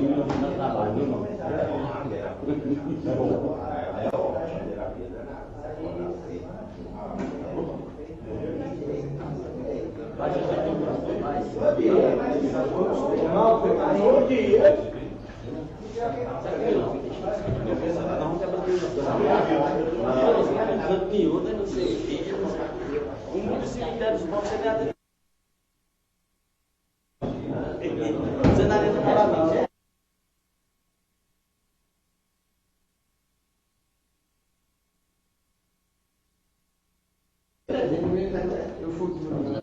no trabalho, viu, irmão? Bom dia. Não sei, um dos cemitérios pode ser dentro. Você não dentro da não. Eu fui.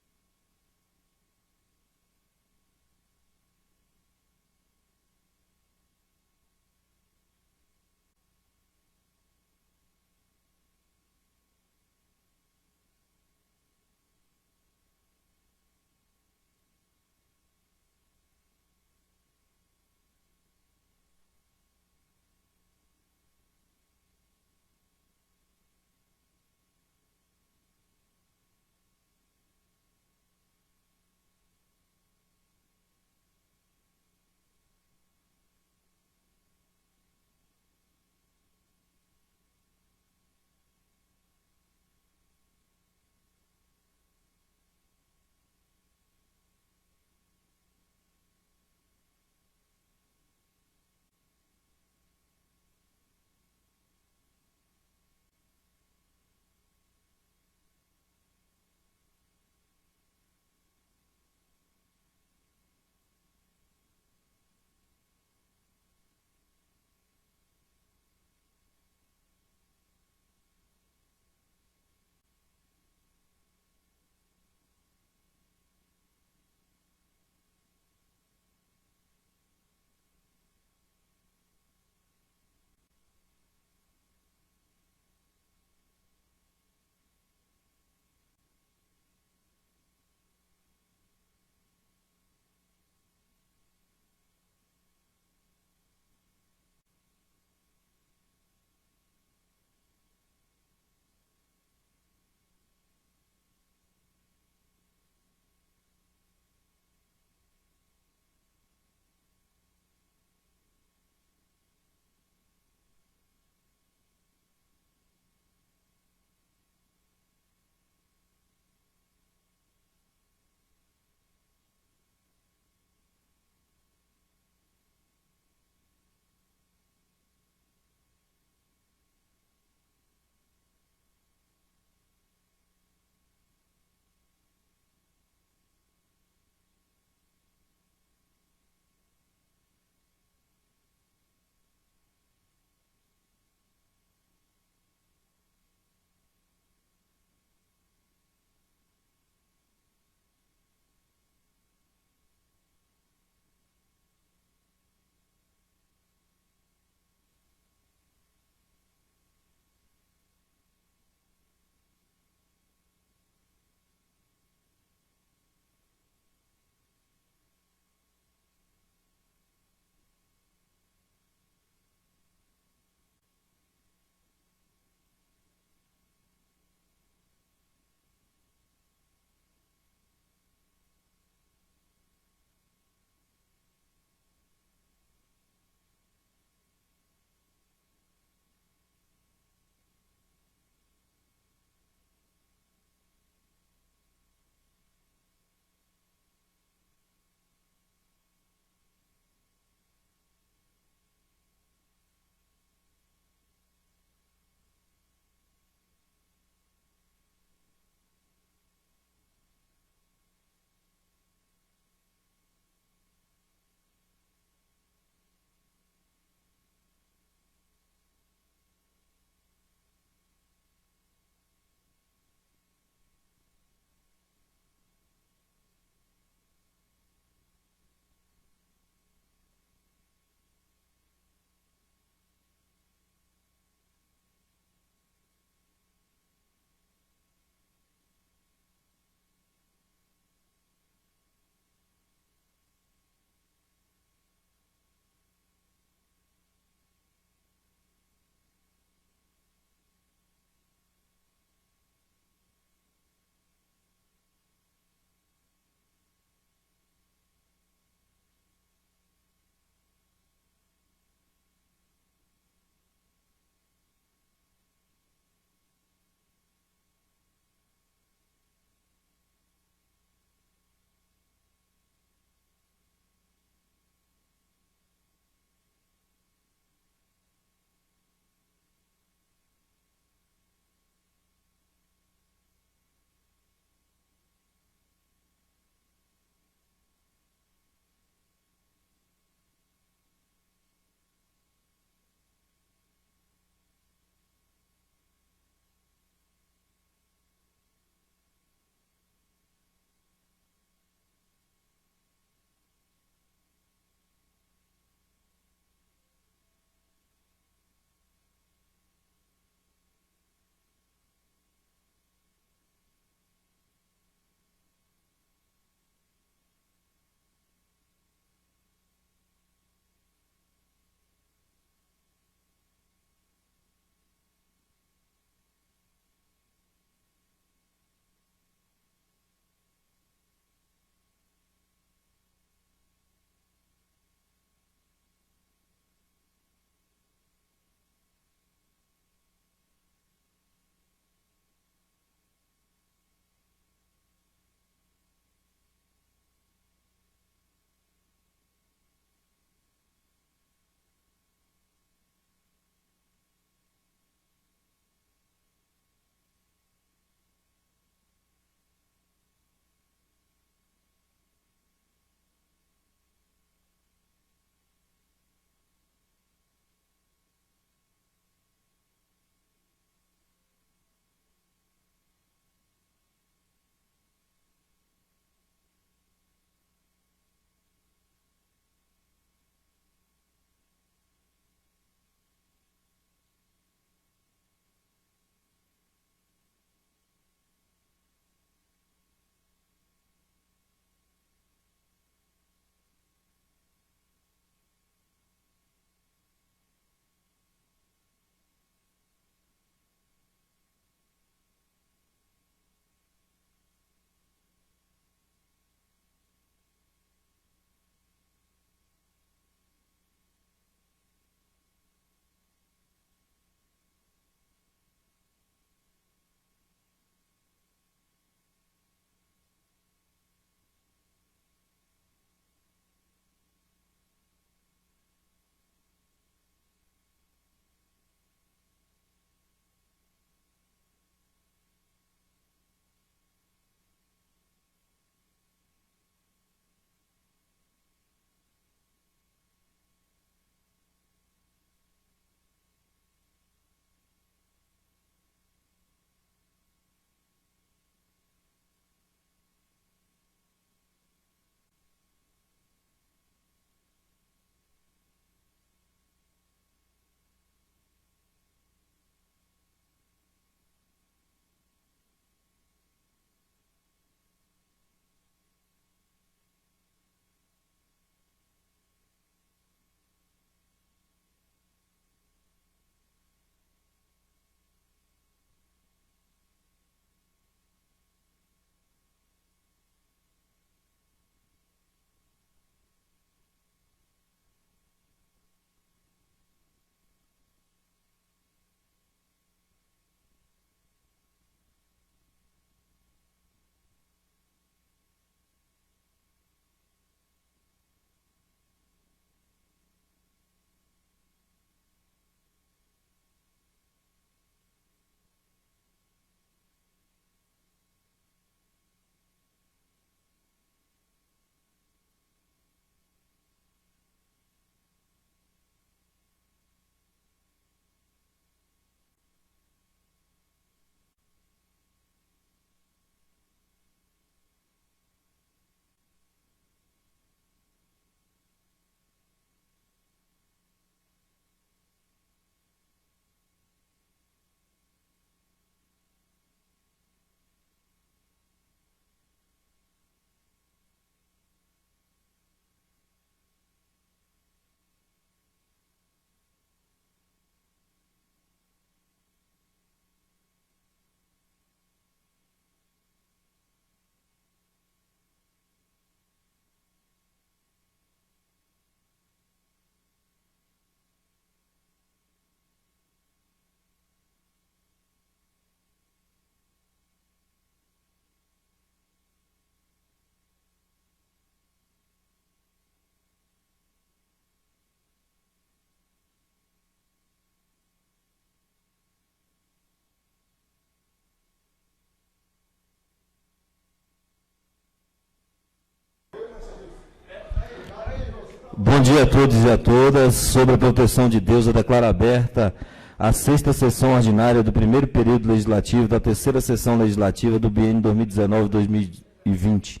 dia a todos e a todas. Sobre a proteção de Deus, eu declaro aberta a 6ª sessão ordinária do primeiro período legislativo da 3ª sessão legislativa do biênio 2019-2020.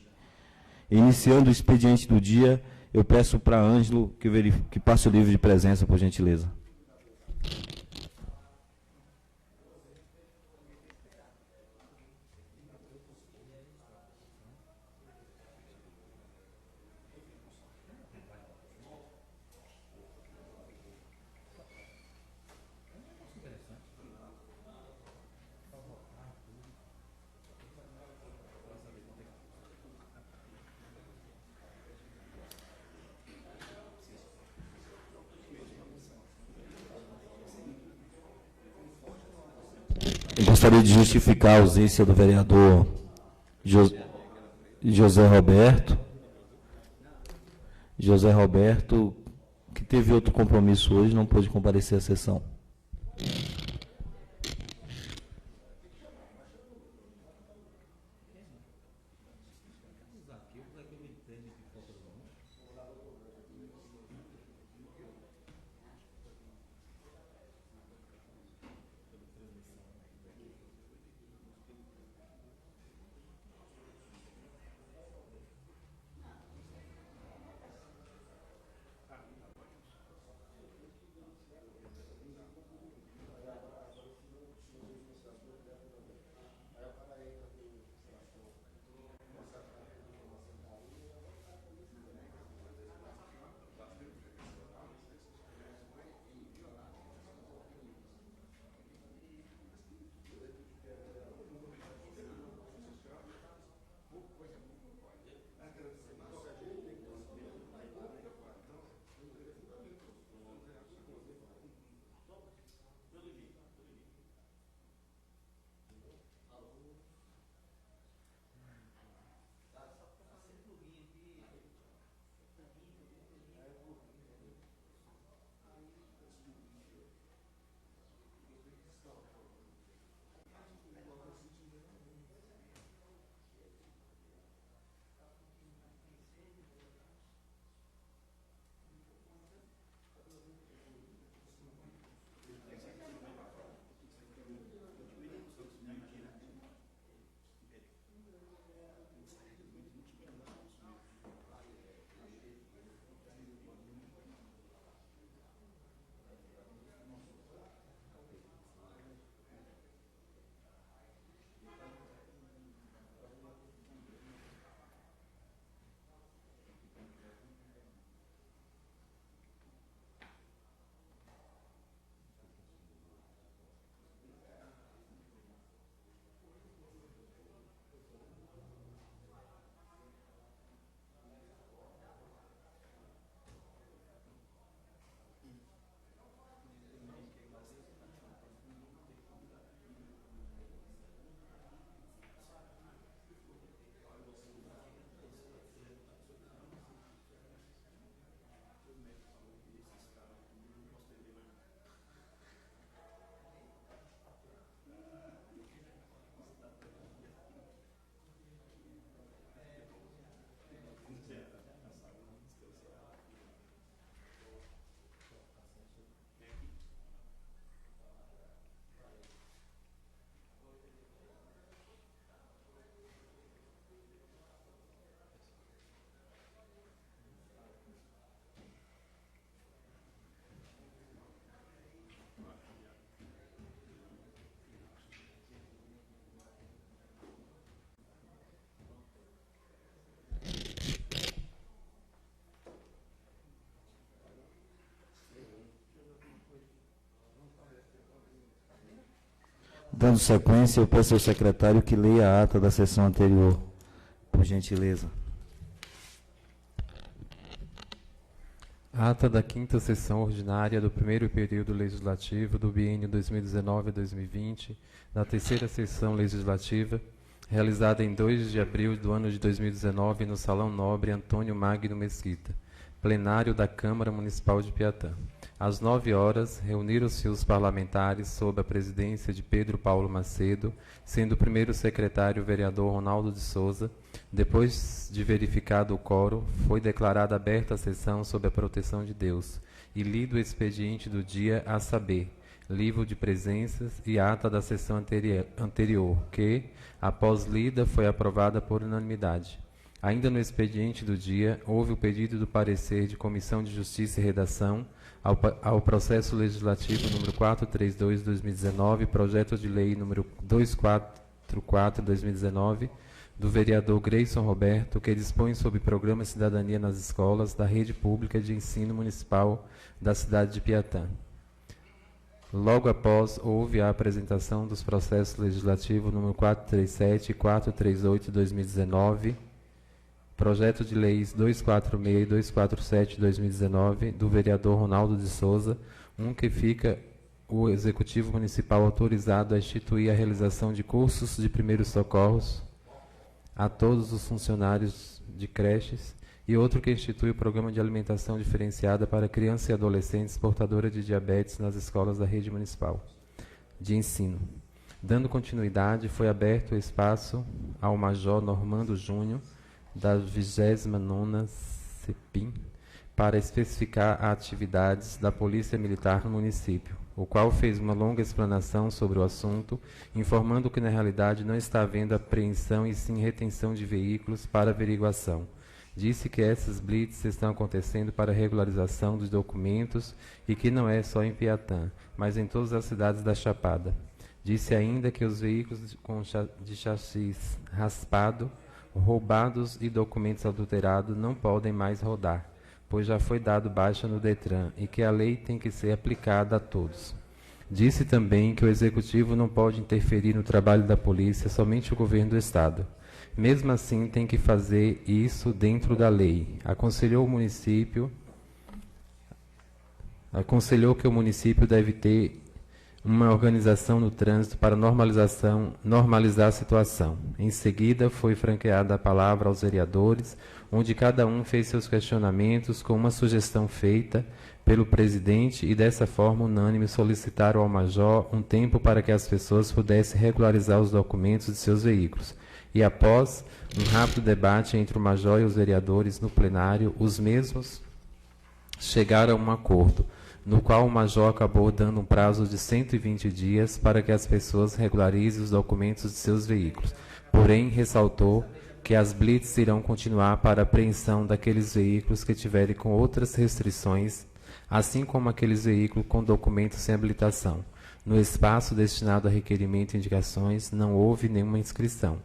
Iniciando o expediente do dia, eu peço para Ângelo que passe o livro de presença, por gentileza. Eu gostaria de justificar a ausência do vereador José Roberto. José Roberto, que teve outro compromisso hoje, não pôde comparecer à sessão. Dando sequência, eu peço ao secretário que leia a ata da sessão anterior, por gentileza. Ata da 5ª sessão ordinária do primeiro período legislativo do biênio 2019-2020, da 3ª sessão legislativa, realizada em 2 de abril do ano de 2019 no Salão Nobre Antônio Magno Mesquita, plenário da Câmara Municipal de Piatã. Às 9 horas, reuniram-se os parlamentares sob a presidência de Pedro Paulo Macedo, sendo o primeiro secretário o vereador Ronaldo de Souza. Depois de verificado o quórum, foi declarada aberta a sessão sob a proteção de Deus e lido o expediente do dia, a saber, livro de presenças e ata da sessão anterior, que, após lida, foi aprovada por unanimidade. Ainda no expediente do dia, houve o pedido do parecer de Comissão de Justiça e Redação ao processo legislativo número 432/2019, projeto de lei número 244/2019, do vereador Greyson Roberto, que dispõe sobre programa Cidadania nas escolas da rede pública de ensino municipal da cidade de Piatã. Logo após, houve a apresentação dos processos legislativos número 437 e 438/2019, projeto de leis 246 e 247/2019, do vereador Ronaldo de Souza, que fica o Executivo Municipal autorizado a instituir a realização de cursos de primeiros socorros a todos os funcionários de creches, e outro que institui o programa de alimentação diferenciada para crianças e adolescentes portadoras de diabetes nas escolas da rede municipal de ensino. Dando continuidade, foi aberto o espaço ao Major Normando Júnior, da 29ª CEPIM, para especificar as atividades da Polícia Militar no município, o qual fez uma longa explanação sobre o assunto, informando que na realidade não está havendo apreensão e sim retenção de veículos para averiguação. Disse que essas blitz estão acontecendo para regularização dos documentos e que não é só em Piatã, mas em todas as cidades da Chapada. Disse ainda que os veículos de chassis raspado, roubados e documentos adulterados não podem mais rodar, pois já foi dado baixa no Detran e que a lei tem que ser aplicada a todos. Disse também que o Executivo não pode interferir no trabalho da polícia, somente o governo do Estado. Mesmo assim, tem que fazer isso dentro da lei. Aconselhou que o município deve ter uma organização no trânsito para normalizar a situação. Em seguida, foi franqueada a palavra aos vereadores, onde cada um fez seus questionamentos com uma sugestão feita pelo presidente e, dessa forma, unânime, solicitaram ao major um tempo para que as pessoas pudessem regularizar os documentos de seus veículos. E, após um rápido debate entre o major e os vereadores no plenário, os mesmos chegaram a um acordo, no qual o major acabou dando um prazo de 120 dias para que as pessoas regularizem os documentos de seus veículos. Porém, ressaltou que as blitz irão continuar para apreensão daqueles veículos que tiverem com outras restrições, assim como aqueles veículos com documentos sem habilitação. No espaço destinado a requerimento e indicações, não houve nenhuma inscrição.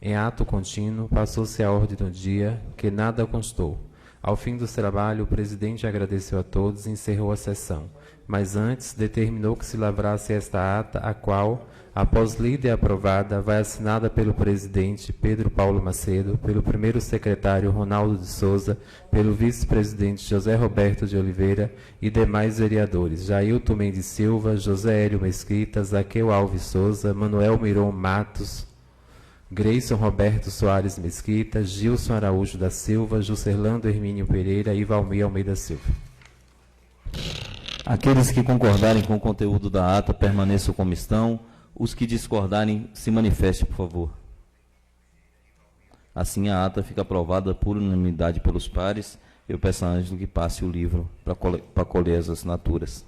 Em ato contínuo, passou-se a ordem do dia, que nada constou. Ao fim do trabalho, o presidente agradeceu a todos e encerrou a sessão. Mas antes, determinou que se lavrasse esta ata, a qual, após lida e aprovada, vai assinada pelo presidente Pedro Paulo Macedo, pelo primeiro secretário Ronaldo de Souza, pelo vice-presidente José Roberto de Oliveira e demais vereadores: Jailton Mendes Silva, José Hélio Mesquita, Zaqueu Alves Souza, Manuel Miron Matos, Greyson Roberto Soares Mesquita, Gilson Araújo da Silva, Juscelando Hermínio Pereira e Valmir Almeida Silva. Aqueles que concordarem com o conteúdo da ata permaneçam como estão. Os que discordarem, se manifestem, por favor. Assim a ata fica aprovada por unanimidade pelos pares. Eu peço a Ângelo que passe o livro para colher as assinaturas.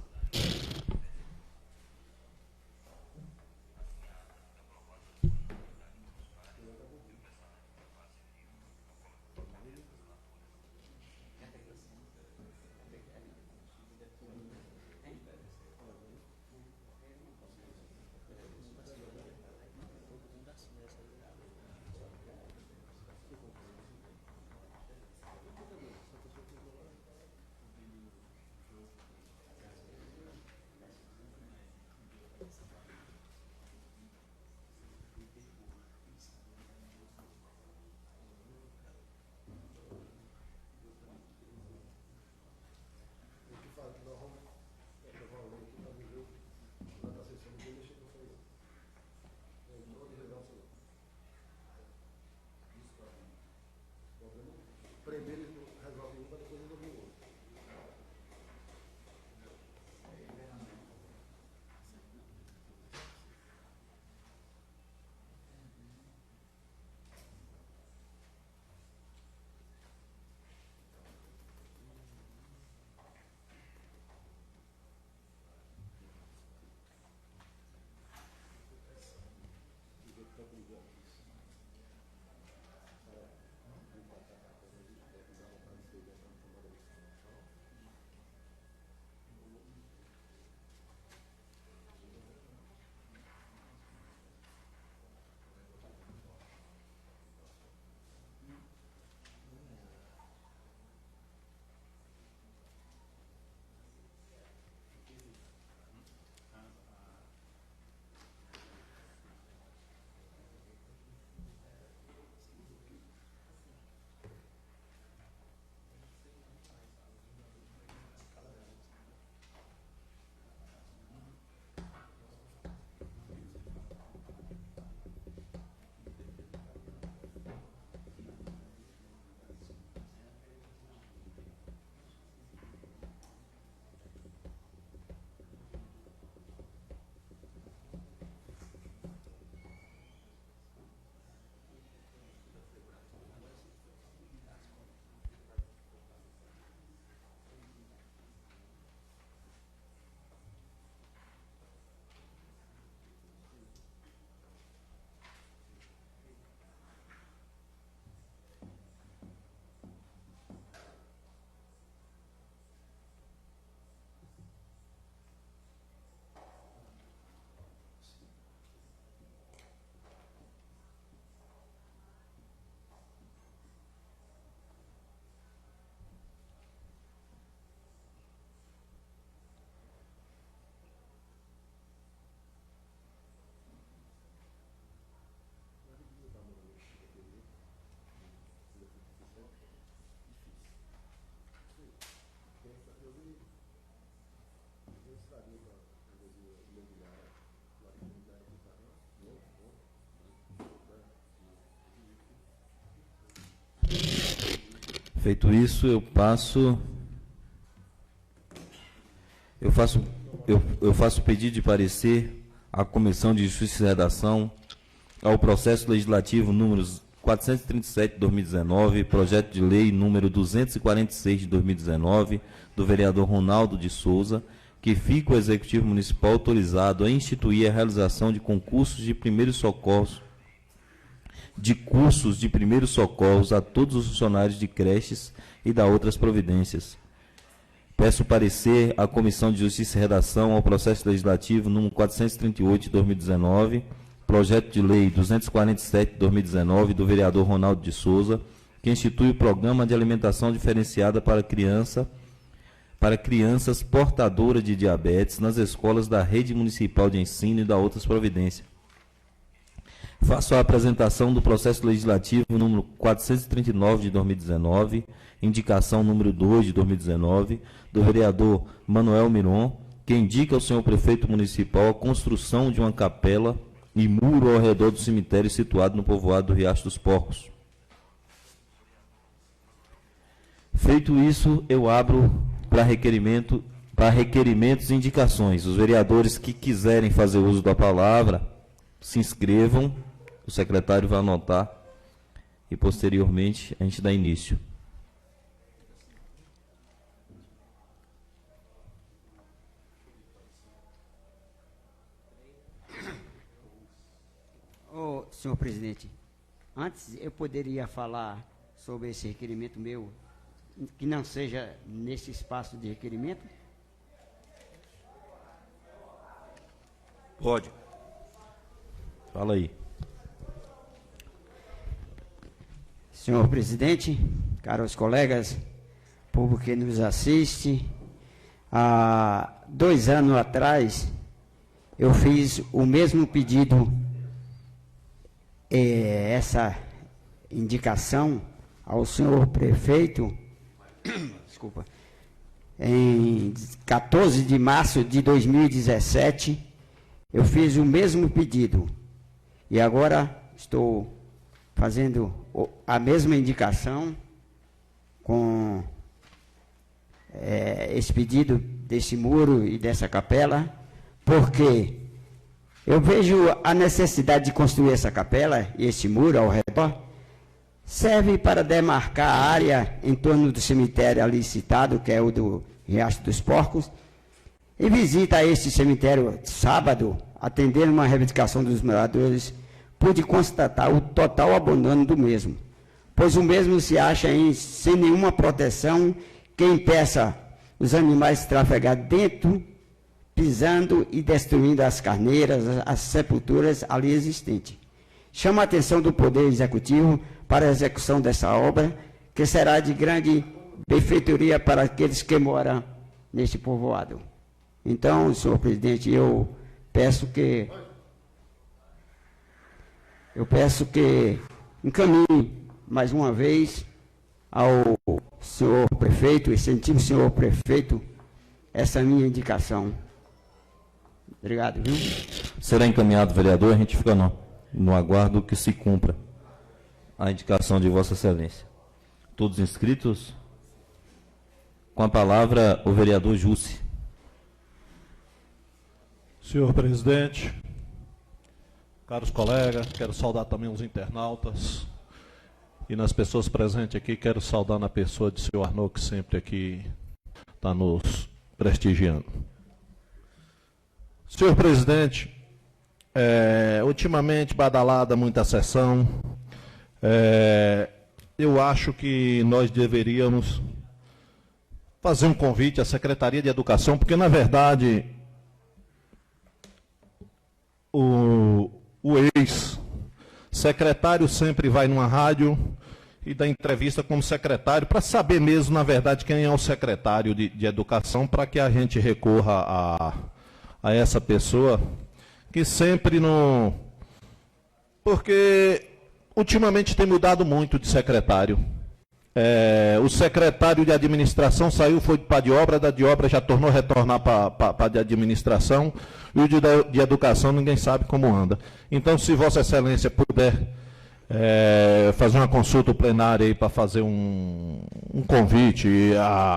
Feito isso, eu faço pedido de parecer à Comissão de Justiça e Redação ao processo legislativo números 437 de 2019, projeto de lei número 246 de 2019, do vereador Ronaldo de Souza, que fica o Executivo Municipal autorizado a instituir a realização de concursos de primeiros socorros, de cursos de primeiros socorros a todos os funcionários de creches e da outras providências. Peço parecer à Comissão de Justiça e Redação ao processo legislativo número 438 de 2019, projeto de lei 247 de 2019, do vereador Ronaldo de Souza, que institui o programa de alimentação diferenciada para crianças portadoras de diabetes nas escolas da Rede Municipal de Ensino e da outras providências. Faço a apresentação do processo legislativo número 439 de 2019, indicação número 2 de 2019, do vereador Manuel Miron, que indica ao senhor prefeito municipal a construção de uma capela e muro ao redor do cemitério situado no povoado do Riacho dos Porcos. Feito isso, eu abro para requerimentos e indicações. Os vereadores que quiserem fazer uso da palavra, se inscrevam, o secretário vai anotar e, posteriormente, a gente dá início. Senhor presidente, antes eu poderia falar sobre esse requerimento meu, que não seja nesse espaço de requerimento? Pode. Fala aí. Senhor presidente, caros colegas, povo que nos assiste, há 2 anos atrás eu fiz o mesmo pedido, essa indicação ao senhor prefeito, desculpa, em 14 de março de 2017, eu fiz o mesmo pedido e agora estou fazendo a mesma indicação com esse pedido desse muro e dessa capela, porque eu vejo a necessidade de construir essa capela e esse muro ao redor, serve para demarcar a área em torno do cemitério ali citado, que é o do Riacho dos Porcos, e visita este cemitério sábado, atendendo uma reivindicação dos moradores, pude constatar o total abandono do mesmo, pois o mesmo se acha sem nenhuma proteção que impeça os animais trafegar dentro, pisando e destruindo as carneiras, as sepulturas ali existentes. Chama a atenção do Poder Executivo para a execução dessa obra, que será de grande benfeitoria para aqueles que moram neste povoado. Então, senhor presidente, eu peço que encaminhe mais uma vez ao senhor prefeito, incentivo o senhor prefeito, essa minha indicação. Obrigado, viu? Será encaminhado, vereador, a gente fica no aguardo que se cumpra a indicação de Vossa Excelência. Todos inscritos? Com a palavra, o vereador Jussi. Senhor presidente, caros colegas, quero saudar também os internautas e nas pessoas presentes aqui, quero saudar na pessoa de senhor Arnaud, que sempre aqui está nos prestigiando. Senhor presidente, ultimamente badalada muita sessão, eu acho que nós deveríamos fazer um convite à Secretaria de Educação, porque na verdade o ex-secretário sempre vai numa rádio e dá entrevista como secretário, para saber mesmo, na verdade, quem é o secretário de Educação, para que a gente recorra a essa pessoa, que sempre não... Porque ultimamente tem mudado muito de secretário. O secretário de administração saiu, foi para a de obra já tornou a retornar para a de administração, e o de educação ninguém sabe como anda. Então, se Vossa Excelência puder fazer uma consulta plenária aí para fazer um convite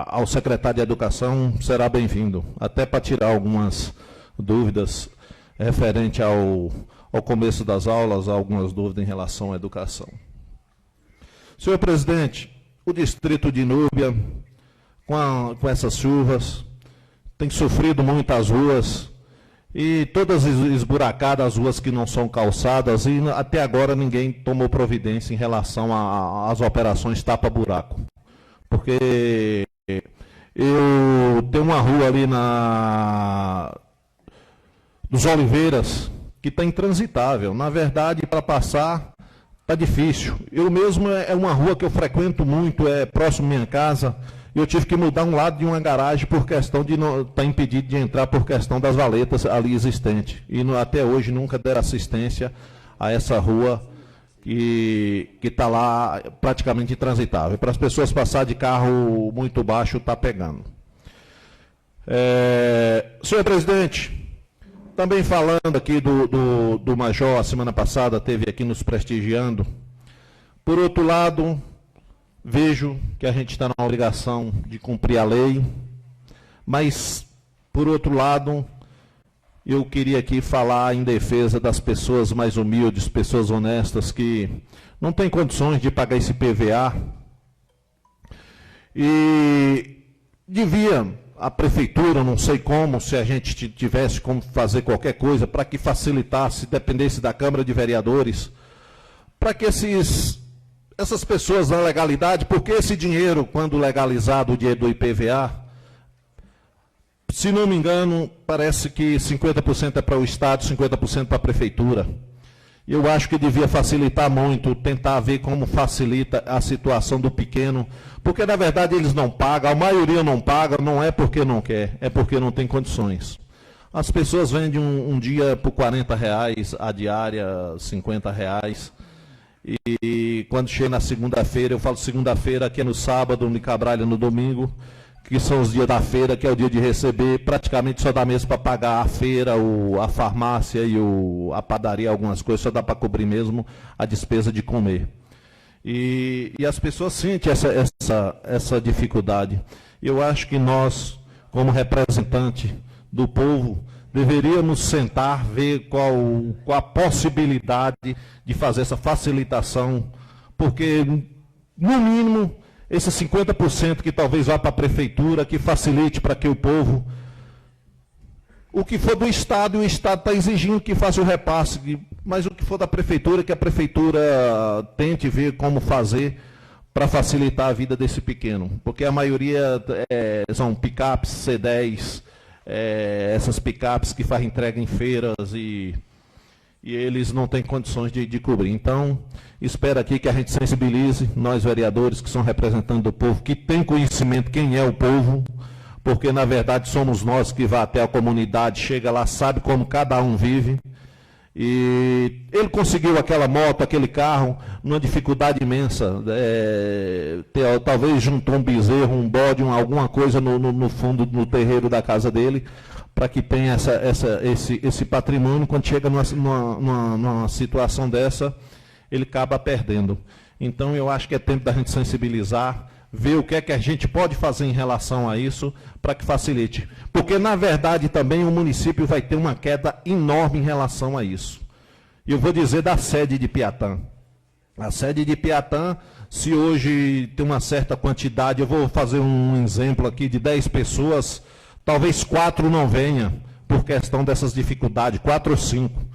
ao secretário de educação, será bem-vindo, até para tirar algumas dúvidas referente ao começo das aulas, algumas dúvidas em relação à educação. Senhor presidente, o distrito de Núbia, com essas chuvas, tem sofrido muito as ruas, e todas esburacadas, as ruas que não são calçadas, e até agora ninguém tomou providência em relação às operações tapa-buraco. Porque eu tenho uma rua ali dos Oliveiras que está intransitável. Na verdade, para passar, está difícil. Eu mesmo, é uma rua que eu frequento muito, é próximo à minha casa. Eu tive que mudar um lado de uma garagem por questão de não estar impedido de entrar por questão das valetas ali existentes. E até hoje nunca deram assistência a essa rua que está lá praticamente intransitável. Para as pessoas passar de carro muito baixo, está pegando. Senhor presidente, também falando aqui do Major, a semana passada esteve aqui nos prestigiando. Por outro lado, vejo que a gente está na obrigação de cumprir a lei, mas, por outro lado, eu queria aqui falar em defesa das pessoas mais humildes, pessoas honestas, que não têm condições de pagar esse PVA. E devia a prefeitura, não sei como, se a gente tivesse como fazer qualquer coisa para que facilitasse, dependesse da Câmara de Vereadores, para que essas pessoas na legalidade, porque esse dinheiro, quando legalizado, o dinheiro do IPVA, se não me engano, parece que 50% é para o Estado, 50% para a Prefeitura. Eu acho que devia facilitar muito, tentar ver como facilita a situação do pequeno, porque na verdade eles não pagam, a maioria não paga, não é porque não quer, é porque não tem condições. As pessoas vendem um dia por R$40, a diária R$50, e quando chega na segunda-feira, eu falo segunda-feira, que é no sábado, no Cabralha no domingo, que são os dias da feira, que é o dia de receber, praticamente só dá mesmo para pagar a feira, a farmácia e a padaria, algumas coisas, só dá para cobrir mesmo a despesa de comer. E as pessoas sentem essa dificuldade. Eu acho que nós, como representante do povo, deveríamos sentar, ver qual a possibilidade de fazer essa facilitação, porque, no mínimo, esses 50% que talvez vá para a prefeitura, que facilite para que o povo, o que for do Estado, e o Estado está exigindo que faça o repasse, mas o que for da prefeitura, que a prefeitura tente ver como fazer para facilitar a vida desse pequeno, porque a maioria são picapes C10, essas picapes que fazem entrega em feiras e eles não têm condições de cobrir. Então, espero aqui que a gente sensibilize, nós vereadores que são representantes do povo, que tem conhecimento quem é o povo, porque na verdade somos nós que vai até a comunidade, chega lá, sabe como cada um vive. E ele conseguiu aquela moto, aquele carro, numa dificuldade imensa. Talvez juntou um bezerro, um bode, alguma coisa no fundo, no terreiro da casa dele, para que tenha esse patrimônio. Quando chega numa situação dessa, ele acaba perdendo. Então, eu acho que é tempo da gente sensibilizar, ver o que é que a gente pode fazer em relação a isso, para que facilite. Porque, na verdade, também o município vai ter uma queda enorme em relação a isso. E eu vou dizer da sede de Piatã. A sede de Piatã, se hoje tem uma certa quantidade, eu vou fazer um exemplo aqui de 10 pessoas, talvez 4 não venham, por questão dessas dificuldades, 4 ou 5.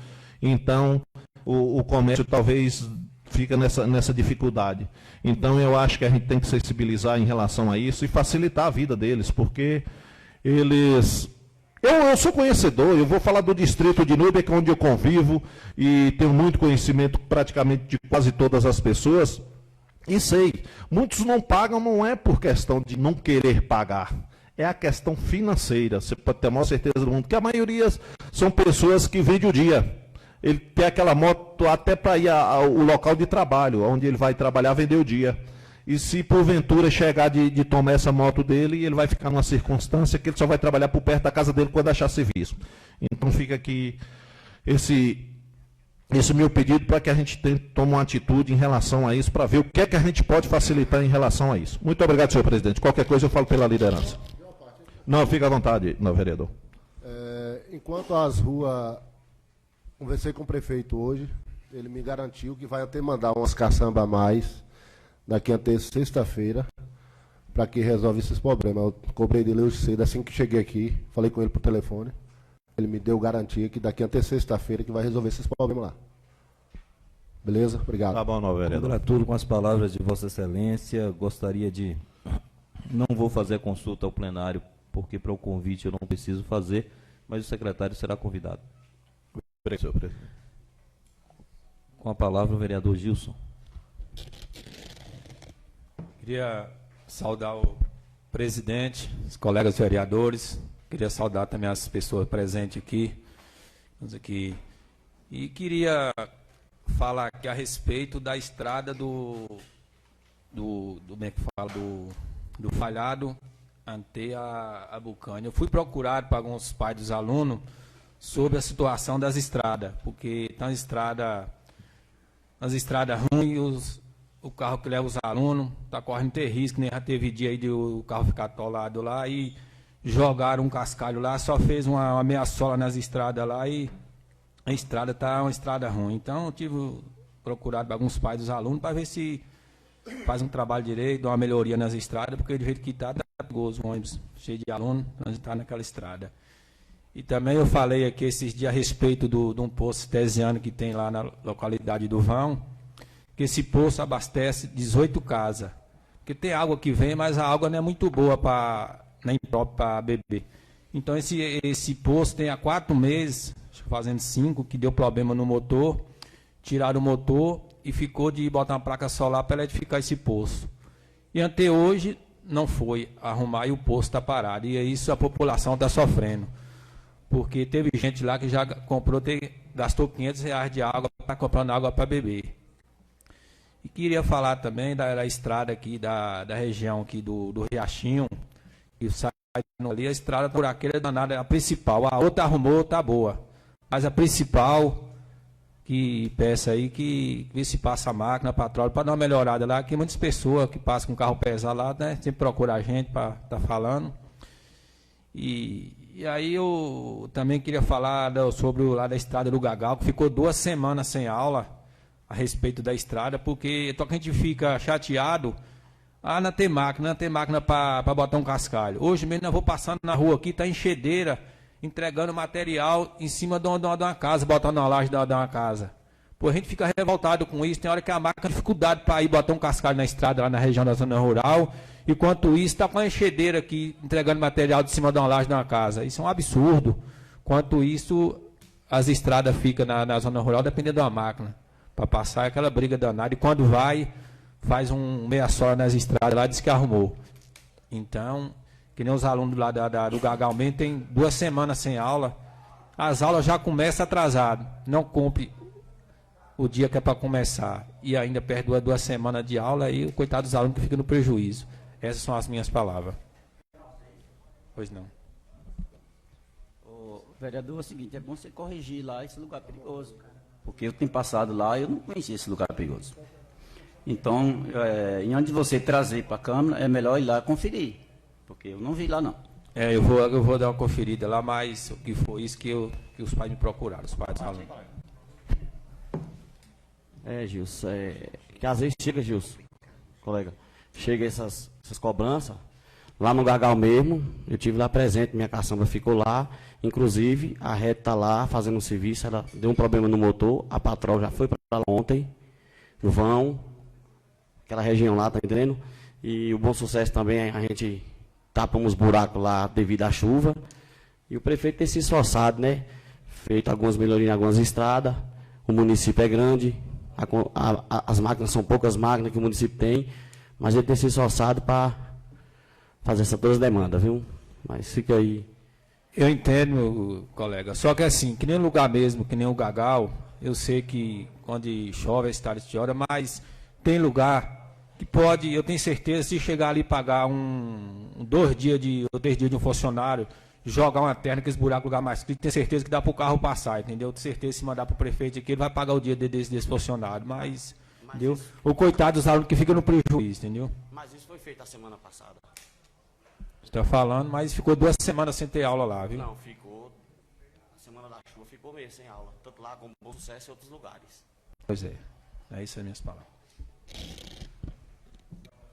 Então, o comércio talvez fica nessa dificuldade. Então, eu acho que a gente tem que sensibilizar em relação a isso e facilitar a vida deles, porque eles... Eu sou conhecedor, eu vou falar do distrito de Núbia, que é onde eu convivo, e tenho muito conhecimento praticamente de quase todas as pessoas, e sei, muitos não pagam, não é por questão de não querer pagar, é a questão financeira, você pode ter a maior certeza do mundo, que a maioria são pessoas que vendem o dia. Ele tem aquela moto até para ir ao local de trabalho, onde ele vai trabalhar, vender o dia. E se porventura chegar de tomar essa moto dele, ele vai ficar numa circunstância que ele só vai trabalhar por perto da casa dele quando achar serviço. Então fica aqui esse meu pedido para que a gente tome uma atitude em relação a isso, para ver o que é que a gente pode facilitar em relação a isso. Muito obrigado, senhor presidente. Qualquer coisa eu falo pela liderança. Não, fica à vontade, não, vereador. Enquanto as ruas, conversei com o prefeito hoje, ele me garantiu que vai até mandar umas caçambas a mais daqui até sexta-feira, para que resolva esses problemas. Eu cobrei dele hoje cedo, assim que cheguei aqui, falei com ele por telefone. Ele me deu garantia que daqui até sexta-feira que vai resolver esses problemas lá. Beleza? Obrigado. Tá bom, não, vereador. Congratulo com as palavras de Vossa Excelência. Gostaria de... Não vou fazer a consulta ao plenário, porque para o convite eu não preciso fazer, mas o secretário será convidado. Obrigado, senhor presidente. Com a palavra o vereador Gilson. Queria saudar o presidente, os colegas vereadores, queria saudar também as pessoas presentes aqui. E queria falar aqui a respeito da estrada do Falhado ante a Bucânia. Eu fui procurado por alguns pais dos alunos sobre a situação das estradas, porque tem as estradas ruins, o carro que leva os alunos está correndo ter risco, nem já teve dia aí de o carro ficar atolado lá e jogaram um cascalho lá, só fez uma meia sola nas estradas lá e a estrada está uma estrada ruim. Então eu tive procurado para alguns pais dos alunos para ver se faz um trabalho direito, dá uma melhoria nas estradas, porque do jeito que está, tá perigoso o ônibus cheio de alunos transitar naquela estrada. E também eu falei aqui esses dias a respeito de um poço artesiano que tem lá na localidade do Vão, que esse poço abastece 18 casas. Porque tem água que vem, mas a água não é muito boa nem própria para beber. Então esse poço tem há 4 meses, acho que fazendo 5, que deu problema no motor, tiraram o motor e ficou de botar uma placa solar para eletrificar esse poço. E até hoje não foi arrumar e o poço está parado. E é isso a população está sofrendo. Porque teve gente lá que já gastou R$500 de água para comprando água para beber. E queria falar também da estrada aqui, da região aqui do Riachinho, que sai ali, a estrada por aquele danada, a principal. A outra arrumou, tá boa. Mas a principal, que peça aí, que vê se passa a máquina, patrulha, para dar uma melhorada lá, que muitas pessoas que passam com carro pesado lá, né, sempre procuram a gente para estar falando. E aí eu também queria falar sobre o lado da estrada do Gagal, que ficou 2 semanas sem aula a respeito da estrada, porque a gente fica chateado, não tem máquina para botar um cascalho. Hoje mesmo eu vou passando na rua aqui, está enxedeira, entregando material em cima de uma casa, botando uma laje de uma casa. Pô, a gente fica revoltado com isso, tem hora que a máquina tem dificuldade para ir botar um cascalho na estrada, lá na região da zona rural, enquanto isso está com a enxedeira aqui, entregando material de cima de uma laje de uma casa. Isso é um absurdo. Enquanto isso, as estradas ficam na zona rural dependendo de uma máquina. Para passar aquela briga danada, e quando faz um meia sola nas estradas lá, diz que arrumou. Então, que nem os alunos lá do Gagal mesmo, tem 2 semanas sem aula, as aulas já começam atrasadas, não cumpre o dia que é para começar, e ainda perdoa 2 semanas de aula, e o coitado dos alunos que fica no prejuízo. Essas são as minhas palavras. Pois não. Vereador, é o seguinte, é bom você corrigir lá esse lugar perigoso, porque eu tenho passado lá e eu não conhecia esse lugar perigoso. Então, em antes de você trazer para a Câmara, é melhor ir lá conferir, porque eu não vi lá não. Eu vou dar uma conferida lá, mas o que foi isso que os pais me procuraram, os pais dos alunos. Gilson, que às vezes chega, Gilson, colega, chega essas cobranças, lá no Gagal mesmo, eu tive lá presente, minha caçamba ficou lá, inclusive a reta está lá fazendo um serviço, ela deu um problema no motor, a patroa já foi para lá ontem, no Vão, aquela região lá, tá entendendo? E o Bom Sucesso também, a gente tapa uns buracos lá devido à chuva, e o prefeito tem se esforçado, né? Feito algumas melhorias em algumas estradas, o município é grande, as máquinas são poucas máquinas que o município tem, mas ele tem se esforçado para fazer todas as demandas, viu? Mas fica aí. Eu entendo, colega, só que assim, que nem o lugar mesmo, que nem o Gagal, eu sei que quando chove a estrada chora, mas tem lugar que pode, eu tenho certeza, se chegar ali e pagar 2 dias ou 3 dias de um funcionário, jogar uma terna, aqueles buracos, lugar mais crítico, tenho certeza que dá para o carro passar, entendeu? Tenho certeza que se mandar para o prefeito aqui, ele vai pagar o dia desse funcionário, mas entendeu? O coitado dos alunos que fica no prejuízo, entendeu? Mas isso foi feito a semana passada. Você está falando, mas ficou 2 semanas sem ter aula lá, viu? Não, ficou. A semana da chuva ficou meio sem aula. Tanto lá como Bom Sucesso e outros lugares. Pois é. É isso as minhas palavras.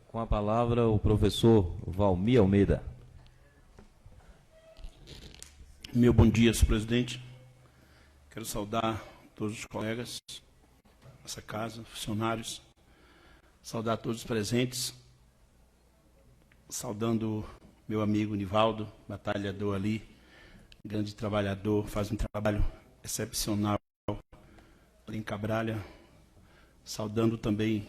Com a palavra, o professor Valmir Almeida. Meu bom dia, senhor presidente. Quero saudar todos os colegas dessa casa, funcionários, saudar todos os presentes, saudando meu amigo Nivaldo, batalhador ali, grande trabalhador, faz um trabalho excepcional ali em Cabralha, saudando também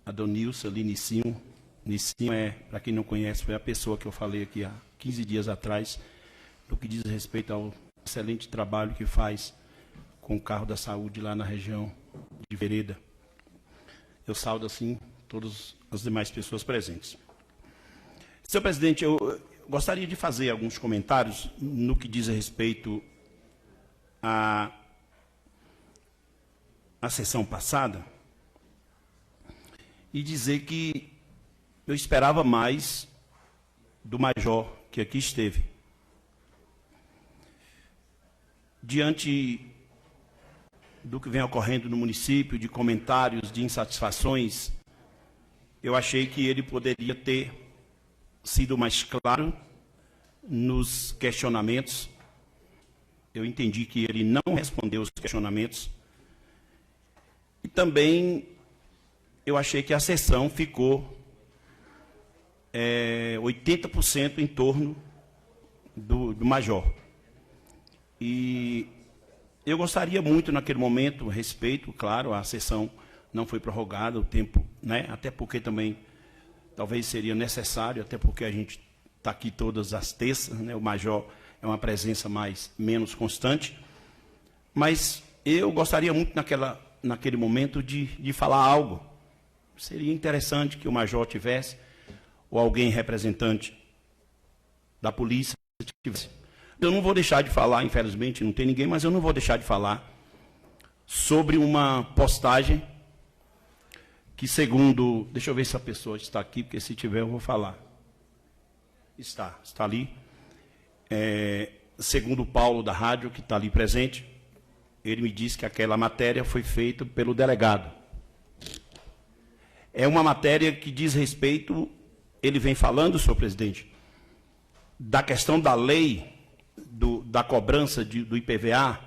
a Donilson ali, Nicinho. Nicinho para quem não conhece, foi a pessoa que eu falei aqui há 15 dias atrás, no que diz respeito ao excelente trabalho que faz com o carro da saúde lá na região de Vereda. Eu saudo, assim, todas as demais pessoas presentes. Senhor presidente, eu gostaria de fazer alguns comentários no que diz respeito à sessão passada e dizer que eu esperava mais do major que aqui esteve. Diante do que vem ocorrendo no município, de comentários, de insatisfações, eu achei que ele poderia ter sido mais claro nos questionamentos. Eu entendi que ele não respondeu os questionamentos. E também eu achei que a sessão ficou 80% em torno do major. E eu gostaria muito, naquele momento, respeito, claro, a sessão não foi prorrogada, o tempo, né? Até porque também talvez seria necessário, até porque a gente está aqui todas as terças, né? O major é uma presença menos constante. Mas eu gostaria muito, naquele momento, de falar algo. Seria interessante que o major tivesse, ou alguém representante da polícia tivesse. Eu não vou deixar de falar, infelizmente, não tem ninguém, mas eu não vou deixar de falar sobre uma postagem que, segundo... Deixa eu ver se a pessoa está aqui, porque se tiver eu vou falar. Está ali. Segundo o Paulo da rádio, que está ali presente, ele me disse que aquela matéria foi feita pelo delegado. É uma matéria que diz respeito, ele vem falando, senhor presidente, da questão da lei da cobrança do IPVA,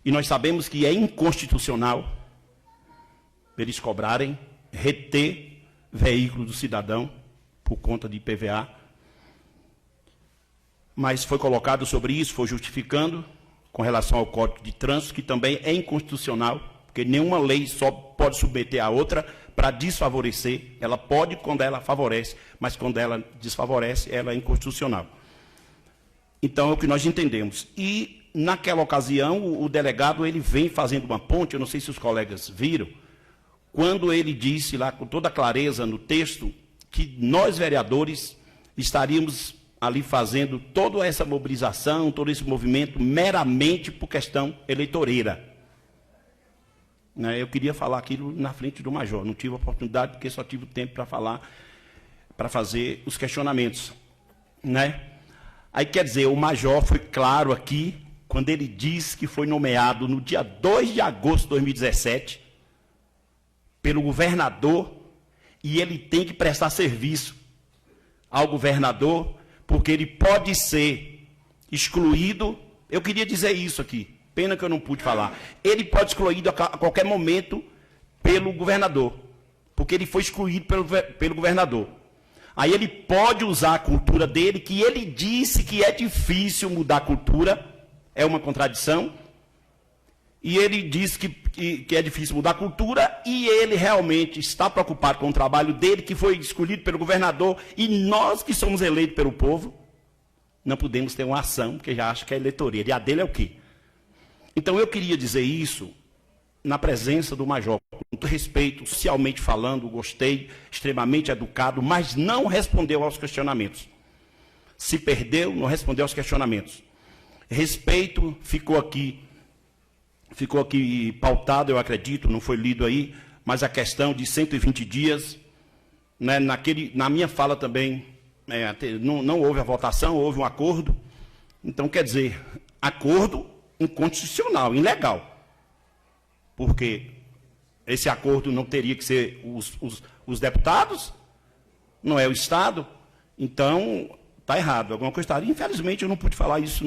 e nós sabemos que é inconstitucional eles cobrarem, reter veículo do cidadão por conta de IPVA. Mas foi colocado sobre isso, foi justificando, com relação ao Código de Trânsito, que também é inconstitucional, porque nenhuma lei só pode submeter a outra para desfavorecer. Ela pode quando ela favorece, mas quando ela desfavorece, ela é inconstitucional. Então, é o que nós entendemos. E, naquela ocasião, o delegado ele vem fazendo uma ponte, eu não sei se os colegas viram, quando ele disse lá com toda clareza no texto que nós, vereadores, estaríamos ali fazendo toda essa mobilização, todo esse movimento, meramente por questão eleitoreira. Eu queria falar aquilo na frente do major, não tive a oportunidade, porque só tive o tempo para falar, para fazer os questionamentos. Aí, quer dizer, o major foi claro aqui, quando ele disse que foi nomeado no dia 2 de agosto de 2017, pelo governador, e ele tem que prestar serviço ao governador, porque ele pode ser excluído. Eu queria dizer isso aqui, pena que eu não pude falar. Ele pode ser excluído a qualquer momento pelo governador, porque ele foi excluído pelo governador. Aí ele pode usar a cultura dele, que ele disse que é difícil mudar a cultura, é uma contradição, e ele disse que é difícil mudar a cultura, e ele realmente está preocupado com o trabalho dele, que foi escolhido pelo governador, e nós que somos eleitos pelo povo, não podemos ter uma ação, porque já acha que é eleitoria, e a dele é o quê? Então eu queria dizer isso na presença do major, muito respeito, socialmente falando, gostei, extremamente educado, mas não respondeu aos questionamentos. Se perdeu, não respondeu aos questionamentos. Respeito, ficou aqui pautado, eu acredito, não foi lido aí, mas a questão de 120 dias, né, na minha fala também, não houve a votação, houve um acordo. Então, quer dizer, acordo inconstitucional, ilegal. Porque esse acordo não teria que ser os deputados, não é o Estado, então está errado. Alguma coisa está. Infelizmente, eu não pude falar isso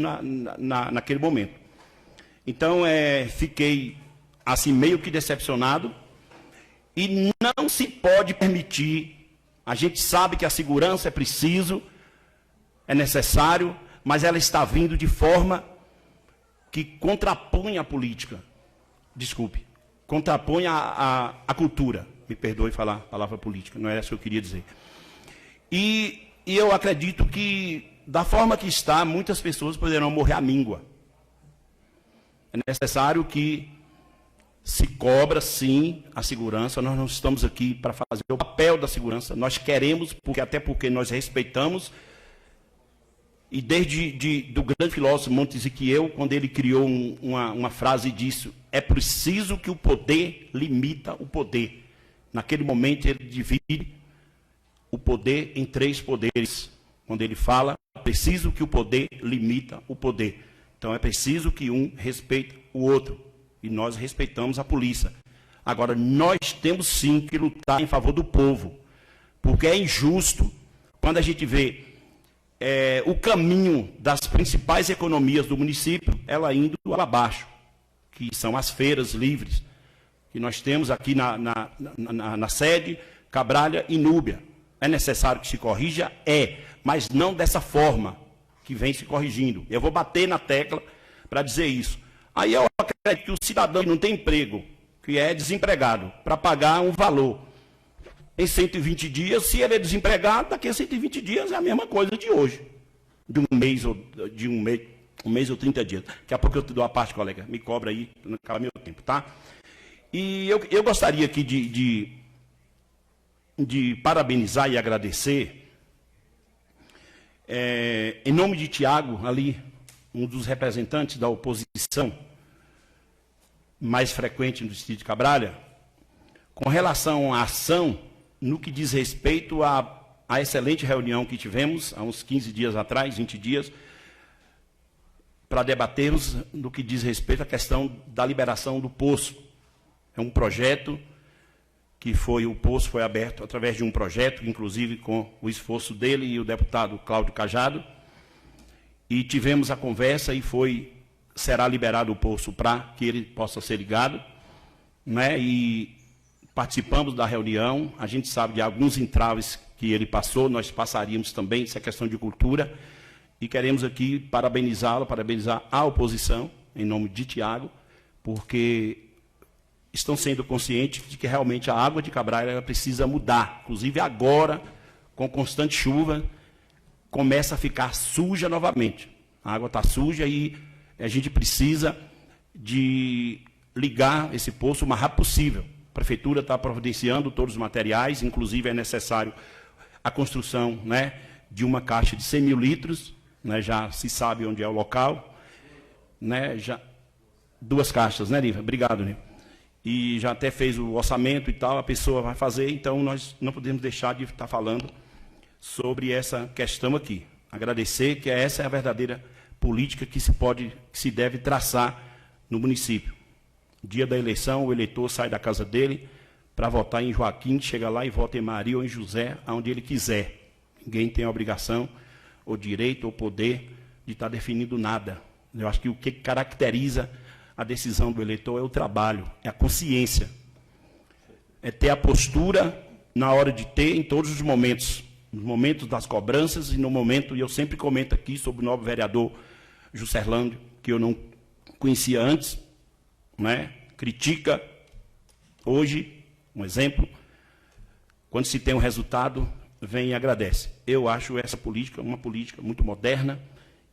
naquele momento. Então, fiquei assim meio que decepcionado e não se pode permitir. A gente sabe que a segurança é preciso, é necessário, mas ela está vindo de forma que contrapõe a política. Desculpe, contrapõe a cultura. Me perdoe falar a palavra política, não é essa que eu queria dizer. E eu acredito que, da forma que está, muitas pessoas poderão morrer à míngua. É necessário que se cobra, sim, a segurança. Nós não estamos aqui para fazer o papel da segurança. Nós queremos, até porque nós respeitamos. E desde do grande filósofo Montesquieu, quando ele criou uma frase disso, é preciso que o poder limita o poder. Naquele momento ele divide o poder em 3 poderes. Quando ele fala, é preciso que o poder limita o poder. Então é preciso que um respeite o outro. E nós respeitamos a polícia. Agora, nós temos sim que lutar em favor do povo. Porque é injusto quando a gente vê o caminho das principais economias do município, ela indo abaixo, que são as feiras livres, que nós temos aqui na sede, Cabralha e Núbia. É necessário que se corrija? Mas não dessa forma que vem se corrigindo. Eu vou bater na tecla para dizer isso. Aí eu acredito que o cidadão que não tem emprego, que é desempregado, para pagar um valor em 120 dias, se ele é desempregado, daqui a 120 dias é a mesma coisa de hoje. De um mês ou 30 dias. Daqui a pouco eu te dou a parte, colega. Me cobra aí, não acaba meu tempo, tá? E eu gostaria aqui de parabenizar e agradecer, em nome de Tiago, ali, um dos representantes da oposição mais frequente no distrito de Cabralha, com relação à ação, no que diz respeito à excelente reunião que tivemos há uns 15 dias atrás, 20 dias, para debatermos no que diz respeito à questão da liberação do poço. É um projeto que o poço foi aberto através de um projeto, inclusive com o esforço dele e o deputado Cláudio Cajado, e tivemos a conversa e será liberado o poço para que ele possa ser ligado, né? E participamos da reunião, a gente sabe de alguns entraves que ele passou, nós passaríamos também, isso é questão de cultura, e queremos aqui parabenizar a oposição, em nome de Tiago, porque estão sendo conscientes de que realmente a água de Cabralha ela precisa mudar. Inclusive agora, com constante chuva, começa a ficar suja novamente. A água está suja e a gente precisa de ligar esse poço o mais rápido possível. A prefeitura está providenciando todos os materiais, inclusive é necessário a construção, né, de uma caixa de 100 mil litros, né, já se sabe onde é o local, né, 2 caixas, né, Niva? Obrigado, Niva. E já até fez o orçamento e tal, a pessoa vai fazer, então nós não podemos deixar de estar falando sobre essa questão aqui. Agradecer que essa é a verdadeira política que se deve traçar no município. Dia da eleição, o eleitor sai da casa dele para votar em Joaquim, chega lá e vota em Maria ou em José, aonde ele quiser. Ninguém tem a obrigação, ou direito, ou poder de estar definindo nada. Eu acho que o que caracteriza a decisão do eleitor é o trabalho, é a consciência. É ter a postura na hora de ter, em todos os momentos. Nos momentos das cobranças e no momento, e eu sempre comento aqui sobre o novo vereador Juscelândio, que eu não conhecia antes, né? Critica. Hoje, um exemplo, quando se tem um resultado, vem e agradece. Eu acho essa política uma política muito moderna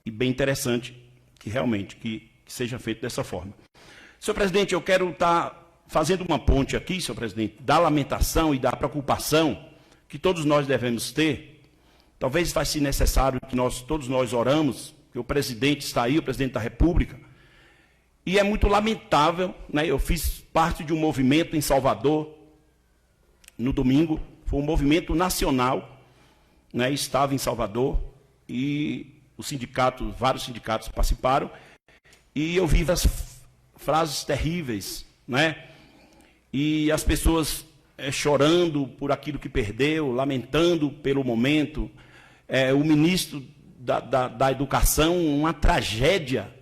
e bem interessante, que realmente que seja feito dessa forma. Senhor presidente, eu quero estar fazendo uma ponte aqui, senhor presidente, da lamentação e da preocupação que todos nós devemos ter, talvez vai ser necessário que todos nós oramos, que o presidente está aí, o presidente da República, e é muito lamentável, né? Eu fiz parte de um movimento em Salvador, no domingo, foi um movimento nacional, né? Estava em Salvador, e os sindicatos, vários sindicatos participaram, e eu vi as frases terríveis, né? E as pessoas chorando por aquilo que perdeu, lamentando pelo momento. O ministro da Educação, uma tragédia,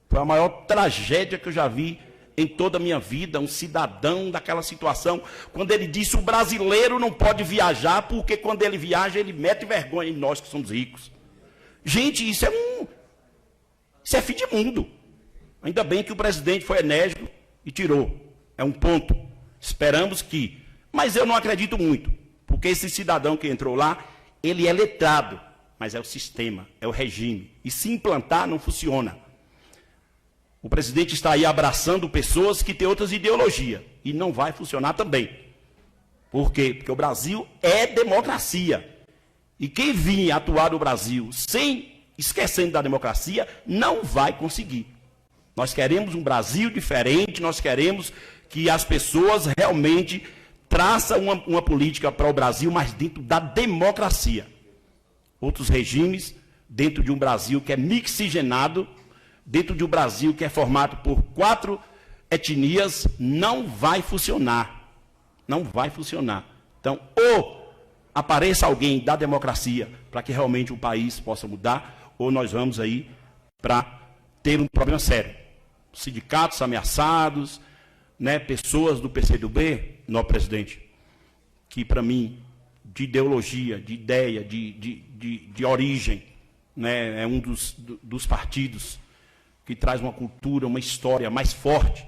foi a maior tragédia que eu já vi em toda a minha vida, um cidadão daquela situação, quando ele disse: o brasileiro não pode viajar, porque quando ele viaja, ele mete vergonha em nós que somos ricos. Gente, isso é fim de mundo. Ainda bem que o presidente foi enérgico e tirou. É um ponto. Esperamos que... Mas eu não acredito muito, porque esse cidadão que entrou lá, ele é letrado, mas é o sistema, é o regime. E se implantar, não funciona. O presidente está aí abraçando pessoas que têm outras ideologias, e não vai funcionar também. Por quê? Porque o Brasil é democracia. E quem vir atuar no Brasil esquecendo da democracia, não vai conseguir. Nós queremos um Brasil diferente, nós queremos que as pessoas realmente traçam uma política para o Brasil, mas dentro da democracia. Outros regimes, dentro de um Brasil que é mixigenado, dentro de um Brasil que é formado por 4 etnias, não vai funcionar. Não vai funcionar. Então, ou apareça alguém da democracia para que realmente o país possa mudar, ou nós vamos aí para ter um problema sério. Sindicatos ameaçados, né, pessoas do PCdoB, não, presidente, que para mim, de ideologia, de ideia, de origem, né, é um dos partidos que traz uma cultura, uma história mais forte